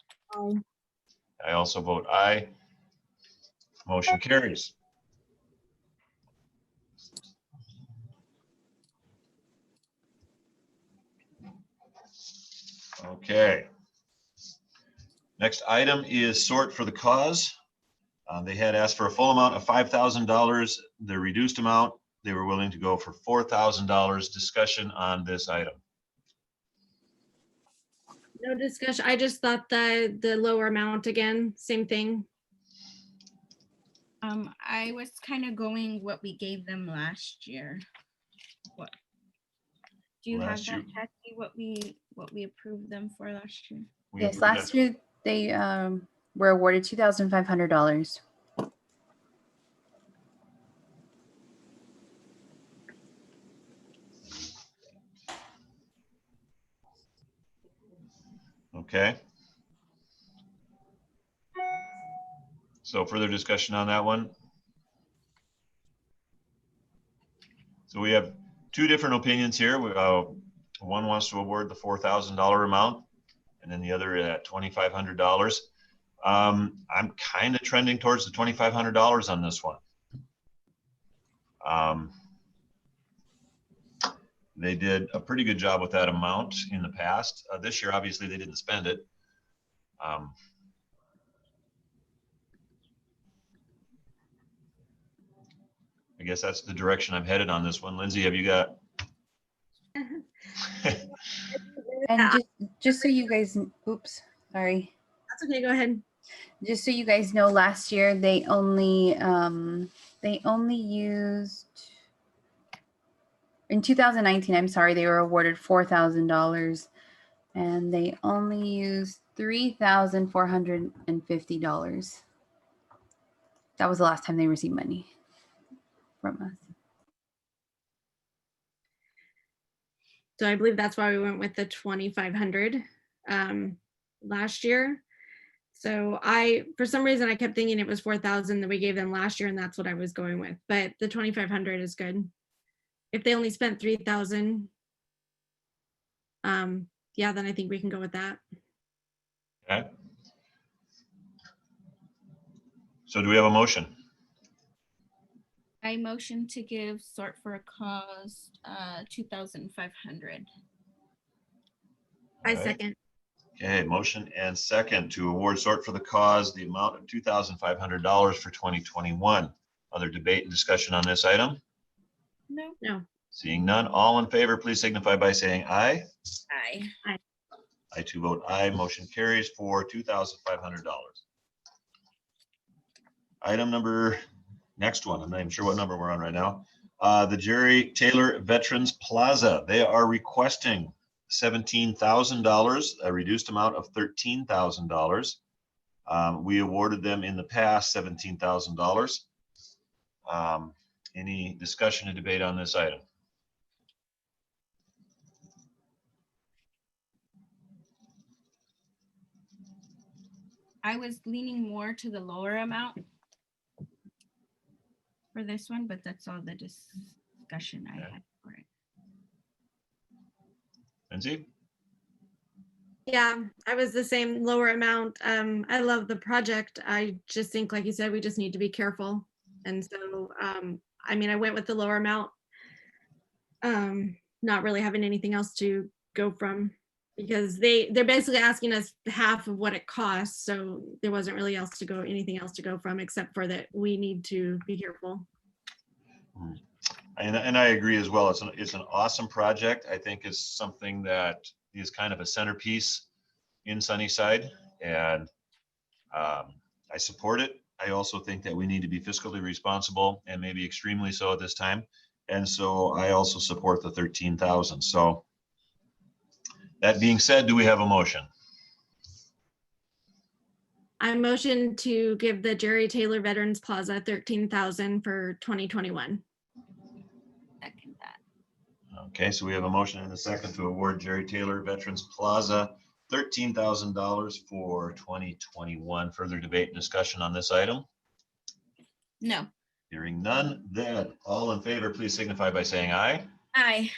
A: I also vote aye. Motion carries. Okay. Next item is sort for the cause. They had asked for a full amount of $5,000. The reduced amount, they were willing to go for $4,000. Discussion on this item.
C: No discussion. I just thought the lower amount again, same thing.
E: I was kind of going what we gave them last year. What? Do you have that, Jackie, what we approved them for last year?
D: Yes, last year they were awarded $2,500.
A: Okay. So further discussion on that one. So we have two different opinions here. One wants to award the $4,000 amount, and then the other at $2,500. I'm kind of trending towards the $2,500 on this one. They did a pretty good job with that amount in the past. This year, obviously, they didn't spend it. I guess that's the direction I'm headed on this one. Lindsay, have you got?
D: And just so you guys, oops, sorry.
C: That's okay, go ahead.
D: Just so you guys know, last year they only used, in 2019, I'm sorry, they were awarded $4,000 and they only used $3,450. That was the last time they received money from us.
C: So I believe that's why we went with the 2,500 last year. So for some reason, I kept thinking it was 4,000 that we gave them last year, and that's what I was going with. But the 2,500 is good. If they only spent 3,000, yeah, then I think we can go with that.
A: Okay. So do we have a motion?
E: I motion to give Sort for a Cause $2,500.
C: I
A: All right.
C: second.
A: Okay, motion and second to award Sort for the Cause the amount of $2,500 for 2021. Other debate and discussion on this item?
E: No.
C: No.
A: Seeing none, all in favor, please signify by saying aye.
E: Aye.
A: I too vote aye. Motion carries for $2,500. Item number, next one, I'm not even sure what number we're on right now. The Jerry Taylor Veterans Plaza, they are requesting $17,000, a reduced amount of $13,000. We awarded them in the past $17,000. Any discussion and debate on this item?
E: I was leaning more to the lower amount for this one, but that's all the discussion I had for it.
A: Lindsay?
C: Yeah, I was the same, lower amount. I love the project. I just think, like you said, we just need to be careful. And so, I mean, I went with the lower amount, not really having anything else to go from, because they're basically asking us half of what it costs. So there wasn't really anything else to go from, except for that we need to be careful.
A: And I agree as well. It's an awesome project. I think it's something that is kind of a centerpiece in Sunnyside, and I support it. I also think that we need to be fiscally responsible, and maybe extremely so at this time. And so I also support the 13,000. So that being said, do we have a motion?
C: I motion to give the Jerry Taylor Veterans Plaza 13,000 for 2021.
E: Second that.
A: Okay, so we have a motion and a second to award Jerry Taylor Veterans Plaza $13,000 for 2021. Further debate and discussion on this item?
E: No.
A: Hearing none, then all in favor, please signify by saying aye.
E: Aye.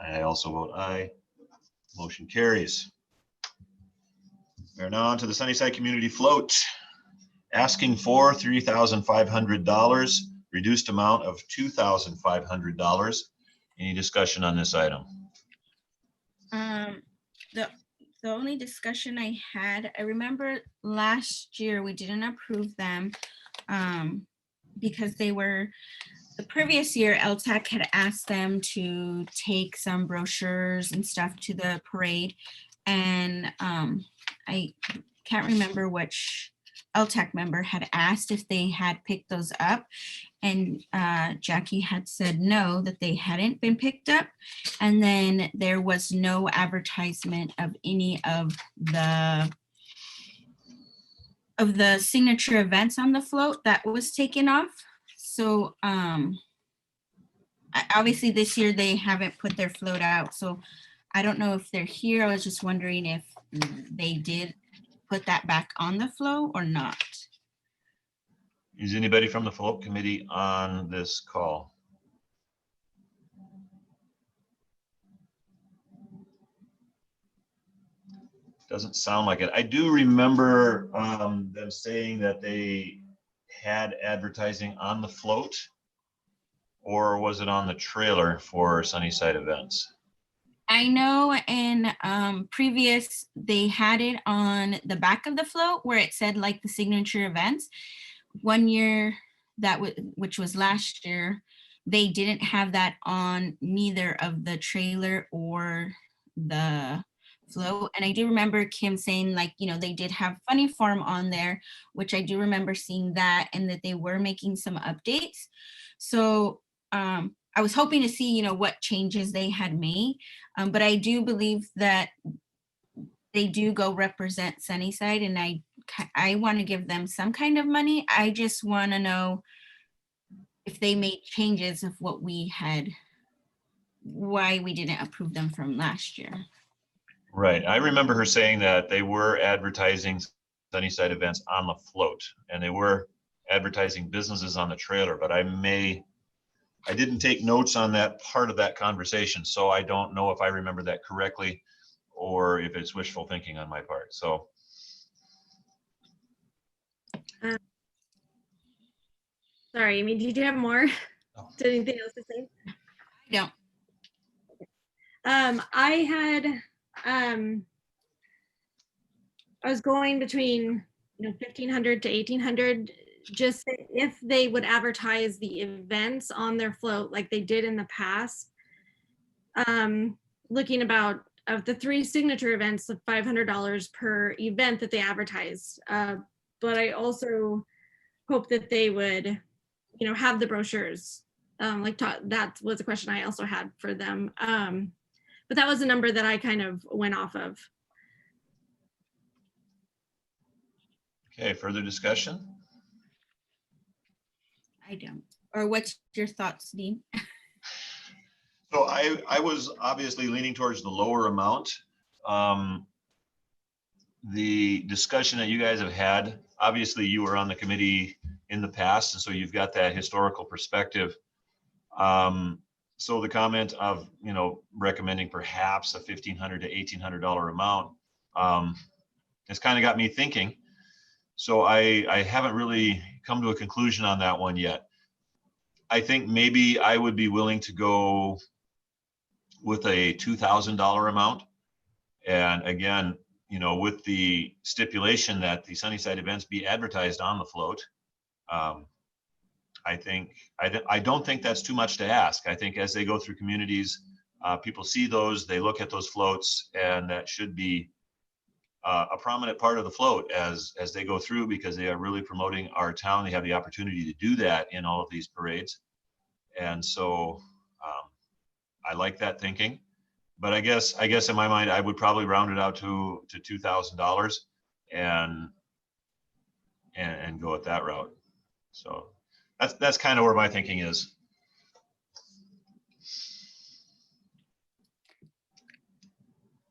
A: I also vote aye. Motion carries. We're now on to the Sunnyside Community Float, asking for $3,500, reduced amount of $2,500. Any discussion on this item?
E: The only discussion I had, I remember last year we didn't approve them because the previous year LTAC had asked them to take some brochures and stuff to the parade, and I can't remember which LTAC member had asked if they had picked those up, and Jackie had said no, that they hadn't been picked up. And then there was no advertisement of any of the signature events on the float that was taken off. So obviously this year they haven't put their float out, so I don't know if they're here. I was just wondering if they did put that back on the float or not.
A: Is anybody from the float committee on this call? Doesn't sound like it. I do remember them saying that they had advertising on the float, or was it on the trailer for Sunnyside events?
E: I know in previous, they had it on the back of the float where it said like the signature events. One year, which was last year, they didn't have that on neither of the trailer or the float. And I do remember Kim saying, like, you know, they did have Funny Farm on there, which I do remember seeing that, and that they were making some updates. So I was hoping to see, you know, what changes they had made, but I do believe that they do go represent Sunnyside, and I want to give them some kind of money. I just want to know if they made changes of what we had, why we didn't approve them from last year.
A: Right. I remember her saying that they were advertising Sunnyside events on the float, and they were advertising businesses on the trailer, but I didn't take notes on that part of that conversation, so I don't know if I remember that correctly or if it's wishful thinking on my part. So.
C: Sorry, Amy, did you have more?
A: No.
C: Anything else to say?
E: No.
C: I was going between, you know, 1,500 to 1,800. just if they would advertise the events on their float like they did in the past. Looking about of the 3 signature events of $500 per event that they advertised. But I also hope that they would, have the brochures. That was a question I also had for them. But that was a number that I kind of went off of.
A: Okay, further discussion?
E: I don't. Or what's your thoughts, Dean?
A: So I was obviously leaning towards the lower amount. The discussion that you guys have had, obviously you were on the committee in the past, and so you've got that historical perspective. So the comment of, recommending perhaps a $1,500 to $1,800 amount has kind of got me thinking. So I haven't really come to a conclusion on that one yet. I think maybe I would be willing to go with a $2,000 amount. And again, with the stipulation that the Sunnyside events be advertised on the float. I don't think that's too much to ask. I think as they go through communities, people see those, they look at those floats, and that should be a prominent part of the float as they go through, because they are really promoting our town. They have the opportunity to do that in all of these parades. And so I like that thinking. But I guess in my mind, I would probably round it out to $2,000 and go at that route. So that's kind of where my thinking is.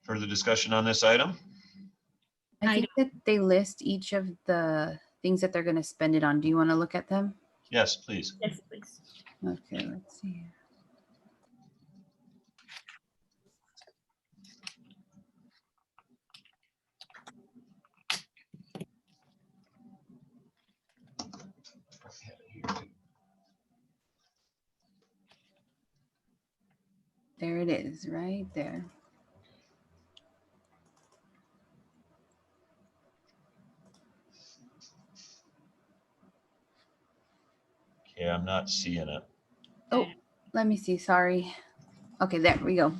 A: Further discussion on this item?
D: I think that they list each of the things that they're going to spend it on. Do you want to look at them?
A: Yes, please.
E: Yes, please.
D: Okay, let's see. There it is, right there.
A: Okay, I'm not seeing it.
D: Oh, let me see. Sorry. Okay, there we go.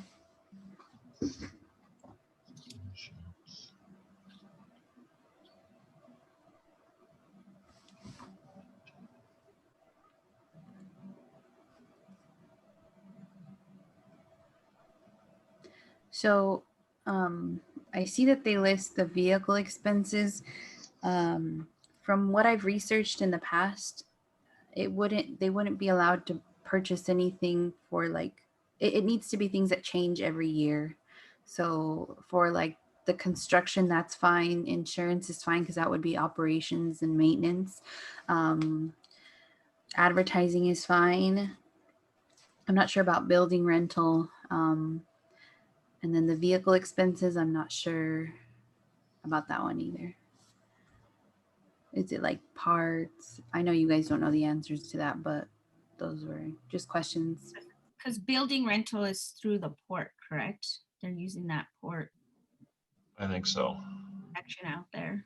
D: So I see that they list the vehicle expenses. From what I've researched in the past, they wouldn't be allowed to purchase anything for it needs to be things that change every year. So for the construction, that's fine. Insurance is fine because that would be operations and maintenance. Advertising is fine. I'm not sure about building rental. And then the vehicle expenses, I'm not sure about that one either. Is it like parts? I know you guys don't know the answers to that, but those were just questions.
E: Because building rental is through the port, correct? They're using that port
A: I think so.
E: section out there.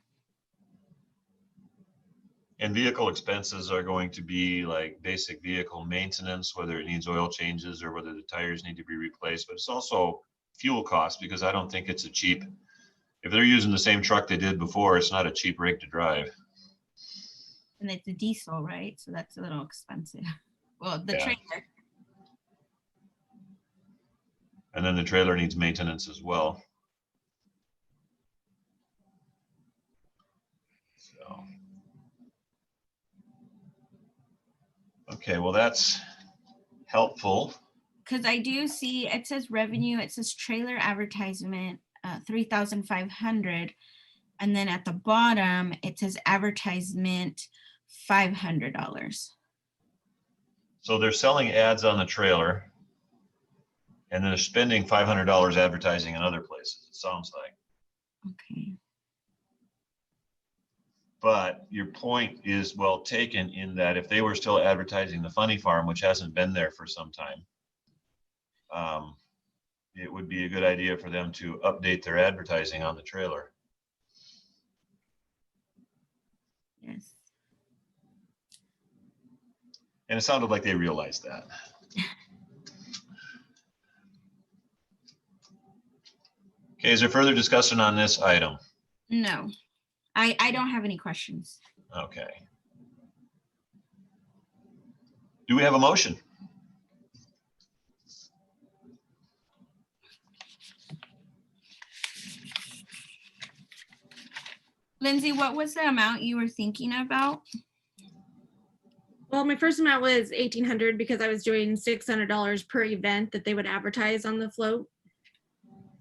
A: And vehicle expenses are going to be like basic vehicle maintenance, whether it needs oil changes or whether the tires need to be replaced. But it's also fuel costs, because I don't think it's a cheap, if they're using the same truck they did before, it's not a cheap rig to drive.
E: And it's a diesel, right? So that's a little expensive. Well, the
A: Yeah.
E: trailer.
A: And then the trailer needs maintenance as well. So. Okay, well, that's helpful.
E: Because I do see it says revenue, it says trailer advertisement, 3,500. And then at the bottom, it says advertisement, $500.
A: So they're selling ads on the trailer, and then they're spending $500 advertising in other places, it sounds like.
E: Okay.
A: But your point is well taken in that if they were still advertising the Funny Farm, which hasn't been there for some time, it would be a good idea for them to update their advertising on the trailer.
E: Yes.
A: And it sounded like they realized that. Okay, is there further discussion on this item?
E: No, I don't have any questions.
A: Okay. Do we have a motion?
E: Lindsay, what was the amount you were thinking about?
C: Well, my first amount was 1,800 because I was doing $600 per event that they would advertise on the float.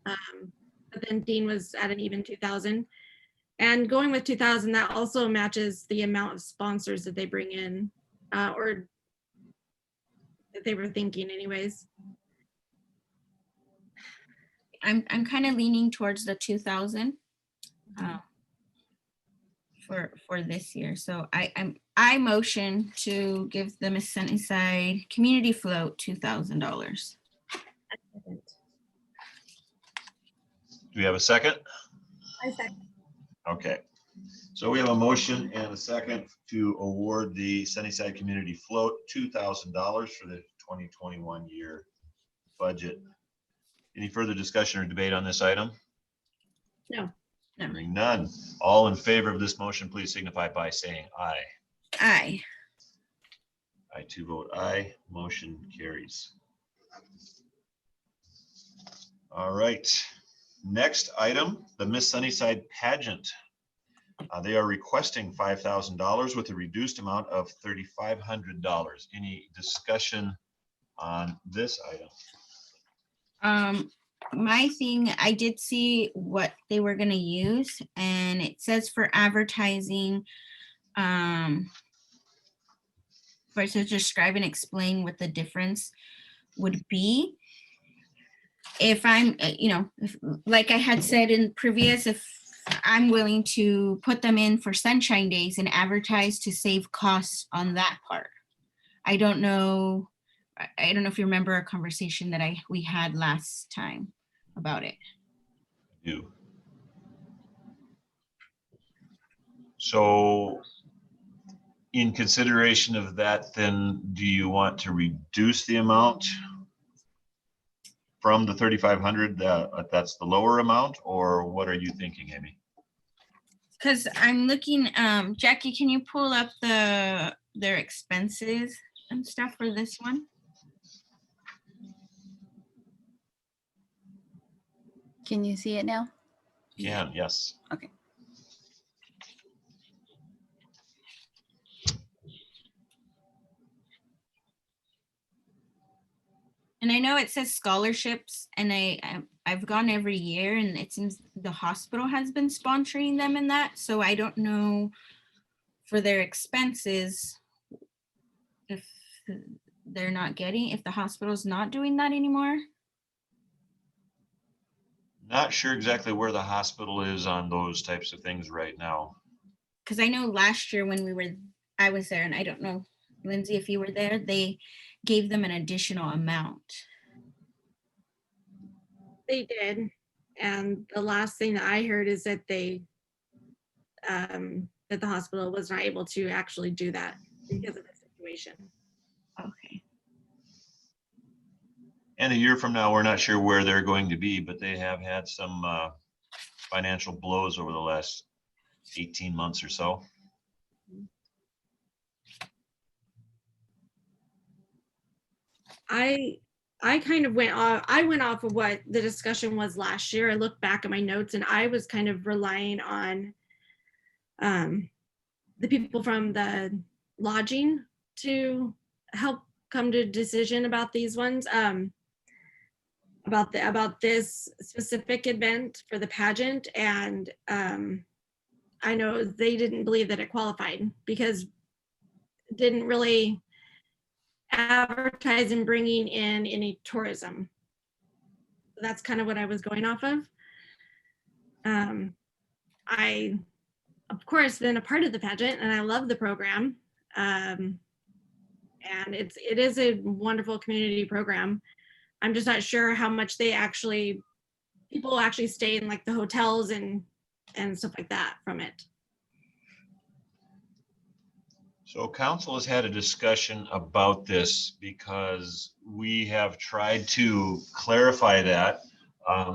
C: But then Dean was at an even 2,000. And going with 2,000, that also matches the amount of sponsors that they bring in, or that they were thinking anyways.
E: I'm kind of leaning towards the 2,000 for this year. So I motion to give the Miss Sunnyside Community Float $2,000.
A: Do we have a second?
C: I second.
A: Okay. So we have a motion and a second to award the Sunnyside Community Float $2,000 for the 2021 year budget. Any further discussion or debate on this item?
C: No.
E: No.
A: Hearing none. All in favor of this motion, please signify by saying aye.
E: Aye.
A: I too vote aye. Motion carries. All right. Next item, the Miss Sunnyside pageant. They are requesting $5,000 with a reduced amount of $3,500. Any discussion on this item?
E: My thing, I did see what they were gonna use, and it says for advertising, for it to describe and explain what the difference would be. If I'm, if, like I had said in previous, if I'm willing to put them in for sunshine days and advertise to save costs on that part. I don't know if you remember a conversation that we had last time about it.
A: Do. So in consideration of that, then do you want to reduce the amount from the 3,500? That's the lower amount, or what are you thinking, Amy?
E: Because I'm looking, Jackie, can you pull up their expenses and stuff for this one?
D: Can you see it now?
A: Yeah, yes.
D: Okay.
E: And I know it says scholarships, and I've gone every year, and it seems the hospital has been sponsoring them in that. So I don't know for their expenses if they're not getting, if the hospital's not doing that anymore.
A: Not sure exactly where the hospital is on those types of things right now.
E: Because I know last year when I was there, and I don't know, Lindsay, if you were there, they gave them an additional amount.
C: They did. And the last thing that I heard is that they, that the hospital was not able to actually do that because of the situation.
E: Okay.
A: And a year from now, we're not sure where they're going to be, but they have had some financial blows over the last 18 months or so.
C: I kind of went off of what the discussion was last year. I looked back at my notes and I was kind of relying on the people from the lodging to help come to a decision about these ones, about this specific event for the pageant. And I know they didn't believe that it qualified because it didn't really advertise and bringing in any tourism. That's kind of what I was going off of. I, of course, been a part of the pageant and I love the program. And it is a wonderful community program. I'm just not sure how much people actually stay in like the hotels and stuff like that from it.
A: So council has had a discussion about this because we have tried to clarify that.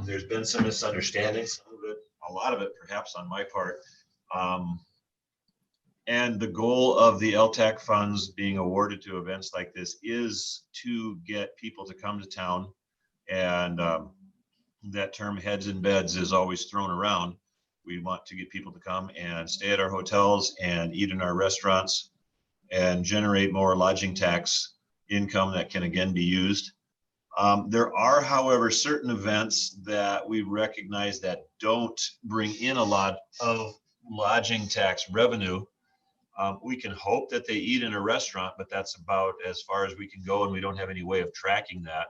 A: There's been some misunderstandings, some of it, a lot of it perhaps on my part. And the goal of the LTAC funds being awarded to events like this is to get people to come to town. And that term heads in beds is always thrown around. We want to get people to come and stay at our hotels and eat in our restaurants and generate more lodging tax income that can again be used. There are, however, certain events that we recognize that don't bring in a lot of lodging tax revenue. We can hope that they eat in a restaurant, but that's about as far as we can go, and we don't have any way of tracking that.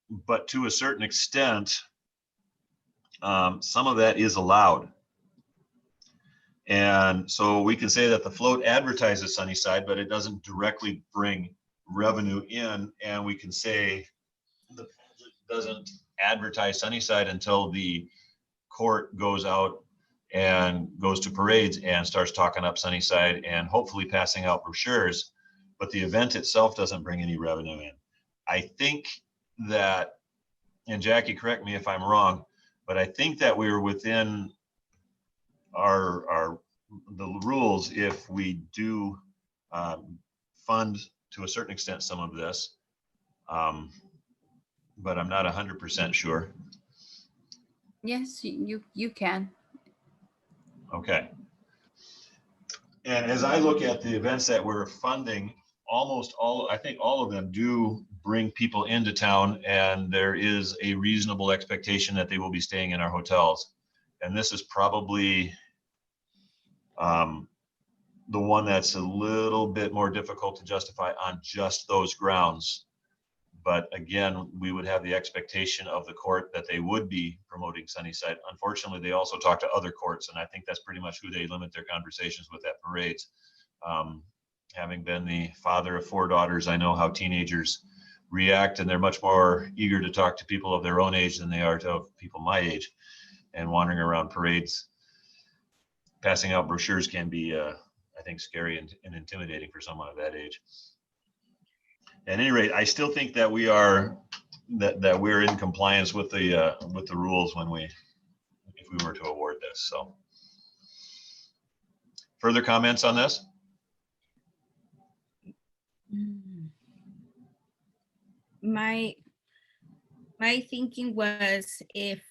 A: But to a certain extent, some of that is allowed. And so we can say that the float advertises Sunnyside, but it doesn't directly bring revenue in. And we can say the pageant doesn't advertise Sunnyside until the court goes out and goes to parades and starts talking up Sunnyside and hopefully passing out brochures. But the event itself doesn't bring any revenue in. I think that, and Jackie, correct me if I'm wrong, but I think that we were within the rules if we do fund to a certain extent some of this, but I'm not 100% sure.
D: Yes, you can.
A: Okay. And as I look at the events that we're funding, almost all, I think all of them do bring people into town, and there is a reasonable expectation that they will be staying in our hotels. And this is probably the one that's a little bit more difficult to justify on just those grounds. But again, we would have the expectation of the court that they would be promoting Sunnyside. Unfortunately, they also talk to other courts, and I think that's pretty much who they limit their conversations with at parades. Having been the father of 4 daughters, I know how teenagers react, and they're much more eager to talk to people of their own age than they are to people my age. And wandering around parades, passing out brochures can be, I think, scary and intimidating for someone of that age. At any rate, I still think that we are that we're in compliance with the rules if we were to award this. So, further comments on this?
E: My thinking was if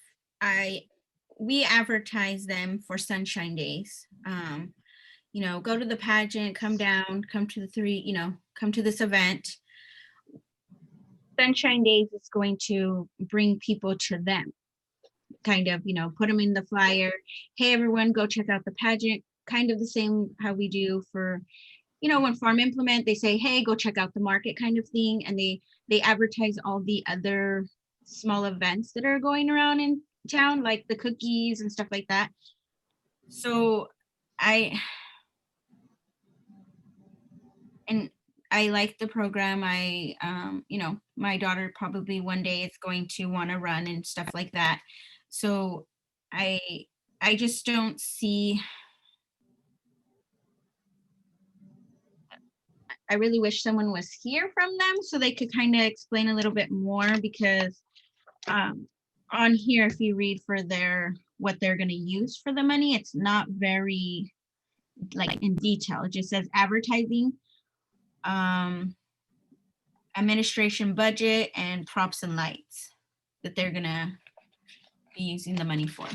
E: we advertise them for Sunshine Days, go to the pageant, come down, come to come to this event. Sunshine Days is going to bring people to them, kind of, put them in the flyer. Hey, everyone, go check out the pageant. Kind of the same how we do for, when Farm Implement, they say, hey, go check out the market kind of thing. And they advertise all the other small events that are going around in town, like the cookies and stuff like that. So I like the program. My daughter probably one day is going to want to run and stuff like that. So I just don't see, I really wish someone was here from them so they could kind of explain a little bit more, because on here, if you read for what they're going to use for the money, it's not very in detail. It just says advertising, administration budget, and props and lights that they're gonna be using the money for.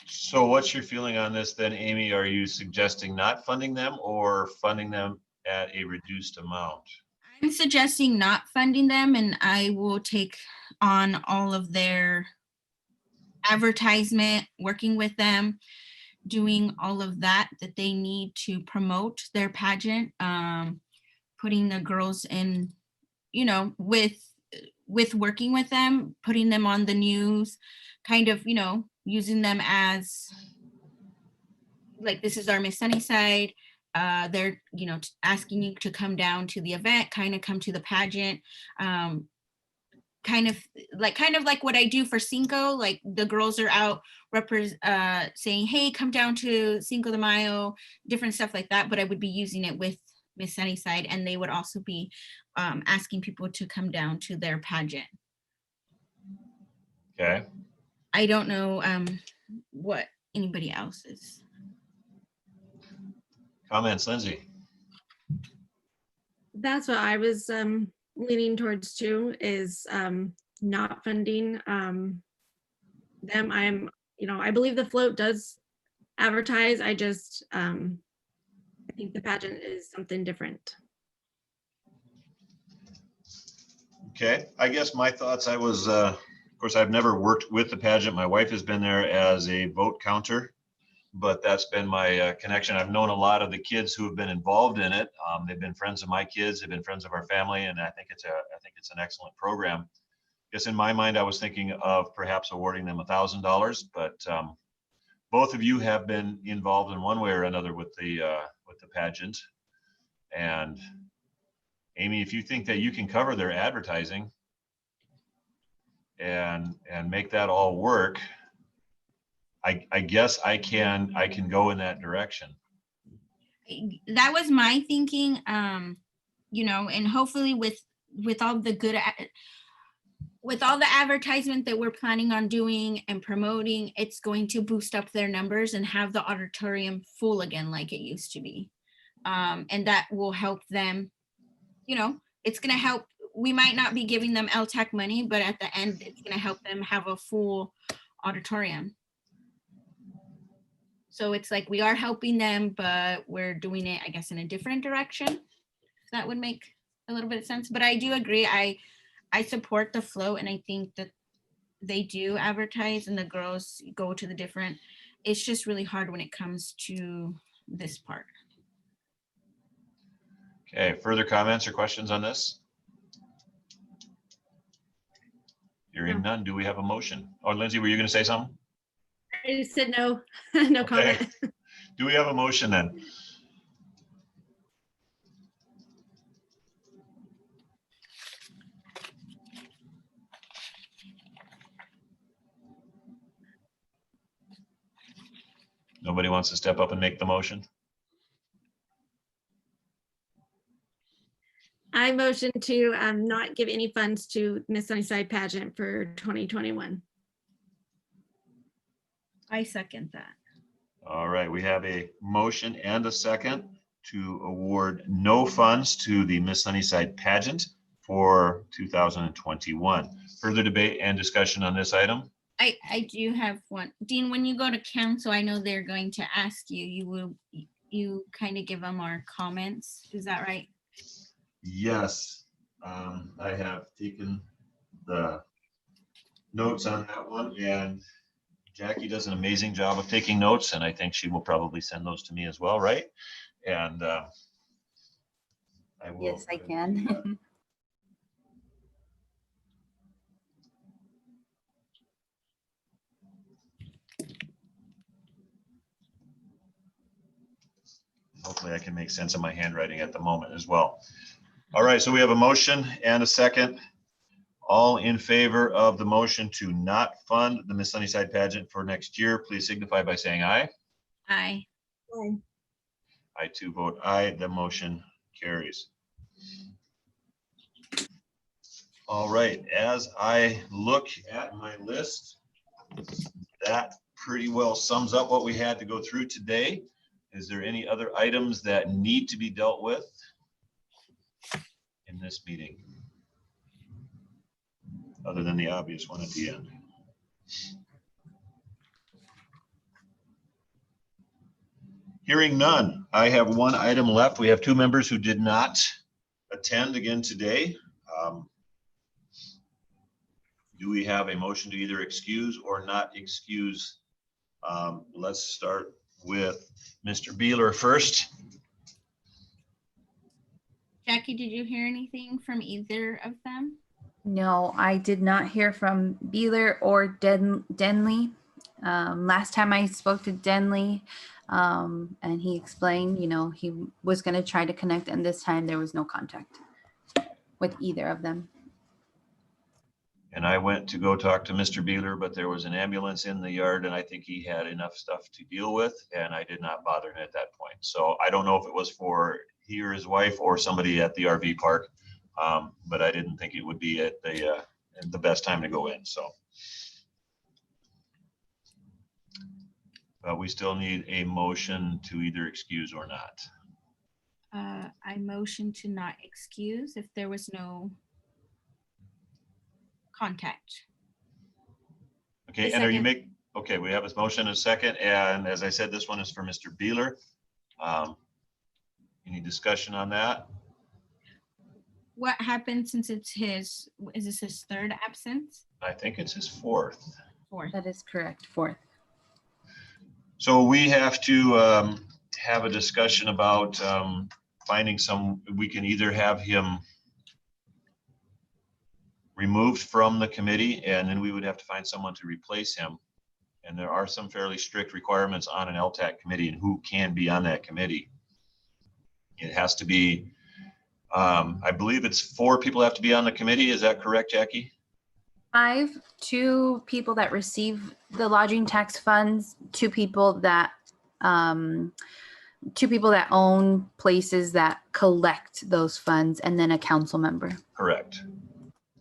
A: So what's your feeling on this then, Amy? Are you suggesting not funding them or funding them at a reduced amount?
E: I'm suggesting not funding them, and I will take on all of their advertisement, working with them, doing all of that they need to promote their pageant, putting the girls in, with working with them, putting them on the news, kind of, using them as this is our Miss Sunnyside. They're, asking you to come down to the event, kind of come to the pageant. kind of like what I do for Cinco. Like the girls are out saying, hey, come down to Cinco de Mayo, different stuff like that. But I would be using it with Miss Sunnyside, and they would also be asking people to come down to their pageant.
A: Okay.
E: I don't know what anybody else is.
A: Comments, Lindsay?
C: That's what I was leaning towards too, is not funding them. I believe the float does advertise. I just I think the pageant is something different.
A: Okay, I guess my thoughts, of course, I've never worked with the pageant. My wife has been there as a vote counter, but that's been my connection. I've known a lot of the kids who have been involved in it. They've been friends of my kids, they've been friends of our family, and I think it's an excellent program. I guess in my mind, I was thinking of perhaps awarding them $1,000, but both of you have been involved in one way or another with the pageant. And Amy, if you think that you can cover their advertising and make that all work, I guess I can go in that direction.
E: That was my thinking, and hopefully with all the advertisement that we're planning on doing and promoting, it's going to boost up their numbers and have the auditorium full again like it used to be. And that will help them, it's going to help. We might not be giving them LTAC money, but at the end, it's going to help them have a full auditorium. So it's like we are helping them, but we're doing it, I guess, in a different direction. If that would make a little bit of sense. But I do agree. I support the float, and I think that they do advertise and the girls go to the different. It's just really hard when it comes to this part.
A: Okay, further comments or questions on this? Hearing none, do we have a motion? Oh, Lindsay, were you going to say something?
C: I just said no, no
A: Okay.
C: comment.
A: Do we have a motion then? Nobody wants to step up and make the motion?
C: I motion to not give any funds to Miss Sunnyside pageant for 2021.
E: I second that.
A: All right, we have a motion and a second to award no funds to the Miss Sunnyside pageant for 2021. Further debate and discussion on this item?
E: I do have one. Dean, when you go to council, I know they're going to ask you, you kind of give them our comments. Is that right?
A: Yes, I have taken the notes on that one, and Jackie does an amazing job of taking notes, and I think she will probably send those to me as well, right? And I will.
D: Yes, I can.
A: Hopefully I can make sense of my handwriting at the moment as well. All right, so we have a motion and a second. All in favor of the motion to not fund the Miss Sunnyside pageant for next year, please signify by saying aye.
E: Aye.
A: I too vote aye. The motion carries. All right, as I look at my list, that pretty well sums up what we had to go through today. Is there any other items that need to be dealt with in this meeting, other than the obvious one at the end? Hearing none, I have one item left. We have two members who did not attend again today. Do we have a motion to either excuse or not excuse? Let's start with Mr. Beeler first.
E: Jackie, did you hear anything from either of them?
D: No, I did not hear from Beeler or Denley. Last time I spoke to Denley, and he explained, he was going to try to connect, and this time there was no contact with either of them.
A: And I went to go talk to Mr. Beeler, but there was an ambulance in the yard and I think he had enough stuff to deal with and I did not bother him at that point. So I don't know if it was for he or his wife or somebody at the RV park. But I didn't think it would be at the best time to go in, so. But we still need a motion to either excuse or not.
E: I motion to not excuse if there was no contact.
A: Okay,
C: A
A: and are you
C: second.
A: okay, we have a motion and a second, and as I said, this one is for Mr. Beeler. Any discussion on that?
E: What happened since it's his, is this his third absence?
A: I think it's his fourth.
E: Fourth.
D: That is correct. Fourth.
A: So we have to have a discussion about finding we can either have him removed from the committee and then we would have to find someone to replace him. And there are some fairly strict requirements on an LTAC committee and who can be on that committee. It has to be, I believe it's 4 people have to be on the committee. Is that correct, Jackie?
D: 5, 2 people that receive the lodging tax funds, 2 people that own places that collect those funds, and then a council member.
A: Correct.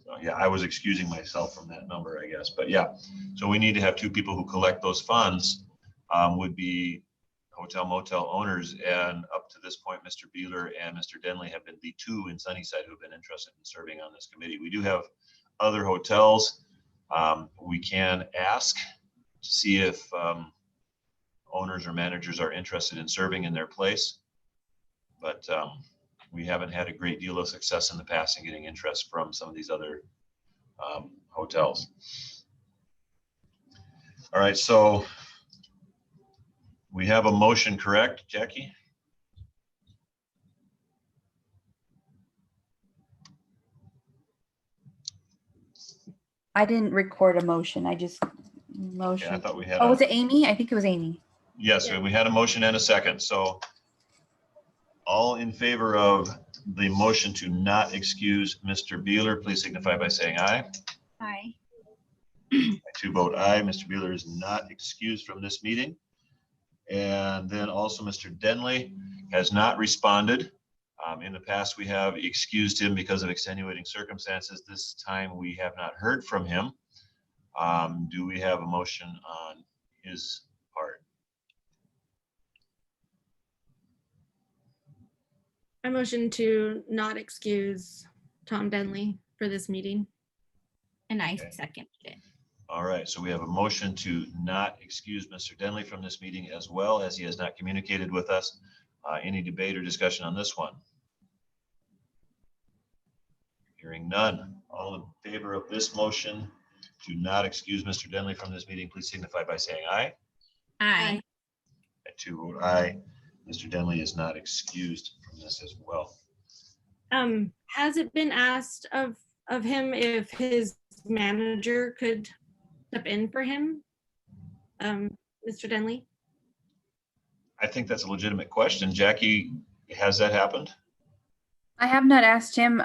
A: So, yeah, I was excusing myself from that number, I guess, but yeah. So we need to have 2 people who collect those funds, would be hotel motel owners, and up to this point, Mr. Beeler and Mr. Denley have been the 2 in Sunnyside who have been interested in serving on this committee. We do have other hotels. We can ask to see if owners or managers are interested in serving in their place, but we haven't had a great deal of success in the past in getting interest from some of these other hotels. All right, so we have a motion, correct, Jackie?
D: I didn't record a motion. I just
A: Yeah,
D: motioned.
A: I thought we had.
D: Oh, was it Amy? I think it was Amy.
A: Yes, we had a motion and a second. So all in favor of the motion to not excuse Mr. Beeler, please signify by saying aye.
E: Aye.
A: I too vote aye. Mr. Beeler is not excused from this meeting. And then also Mr. Denley has not responded. In the past, we have excused him because of extenuating circumstances. This time we have not heard from him. Do we have a motion on his part?
C: I motion to not excuse Tom Denley for this meeting.
E: And I
A: Okay.
E: second it.
A: All right, so we have a motion to not excuse Mr. Denley from this meeting as well as he has not communicated with us. Any debate or discussion on this one? Hearing none. All in favor of this motion to not excuse Mr. Denley from this meeting, please signify by saying aye.
E: Aye.
A: I too vote aye. Mr. Denley is not excused from this as well.
C: Has it been asked of him if his manager could step in for him? Mr. Denley?
A: I think that's a legitimate question. Jackie, has that happened?
D: I have not asked him.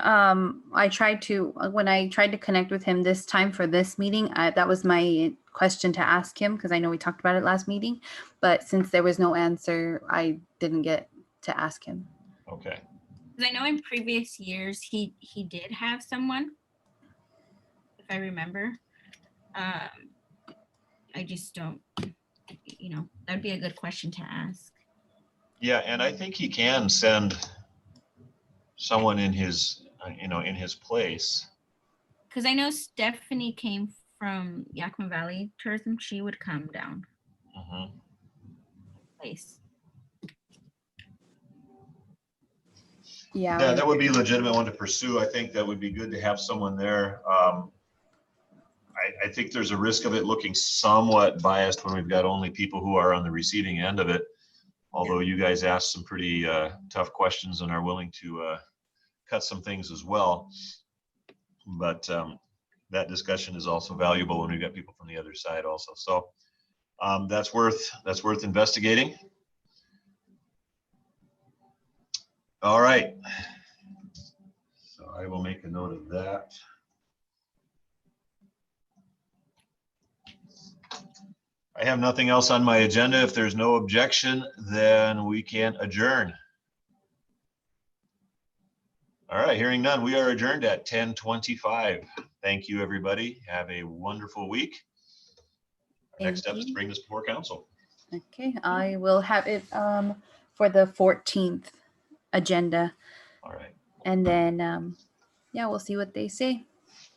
D: I tried to, when I tried to connect with him this time for this meeting, that was my question to ask him because I know we talked about it last meeting, but since there was no answer, I didn't get to ask him.
A: Okay.
E: Because I know in previous years, he did have someone, if I remember. I just don't, that'd be a good question to ask.
A: Yeah, and I think he can send someone in his, in his place.
E: Because I know Stephanie came from Yakima Valley Tourism. She would come down.
A: Mhm.
E: Place.
D: Yeah.
A: Yeah, that would be a legitimate one to pursue. I think that would be good to have someone there. I think there's a risk of it looking somewhat biased when we've got only people who are on the receiving end of it. Although you guys asked some pretty tough questions and are willing to cut some things as well. But that discussion is also valuable when we've got people from the other side also. So that's worth investigating. All right. So I will make a note of that. I have nothing else on my agenda. If there's no objection, then we can adjourn. All right, hearing none, we are adjourned at 10:25. Thank you, everybody. Have a wonderful week. Next step is to bring this before council.
D: Okay, I will have it for the 14th agenda.
A: All right.
D: And then, yeah, we'll see what they say.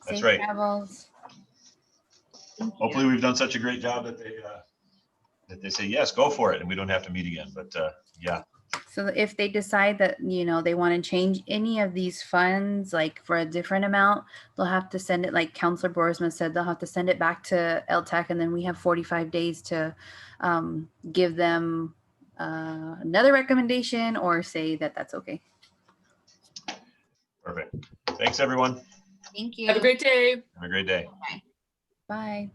A: That's
D: Safe
A: right.
D: travels.
A: Hopefully we've done such a great job that they say, yes, go for it. And we don't have to meet again, but yeah.
D: So if they decide that, they want to change any of these funds, like for a different amount, they'll have to send it, like Counselor Borisman said, they'll have to send it back to LTAC, and then we have 45 days to give them another recommendation or say that that's okay.
A: Perfect. Thanks, everyone.
E: Thank you.
B: Have a great day.
A: Have a great day.
D: Bye.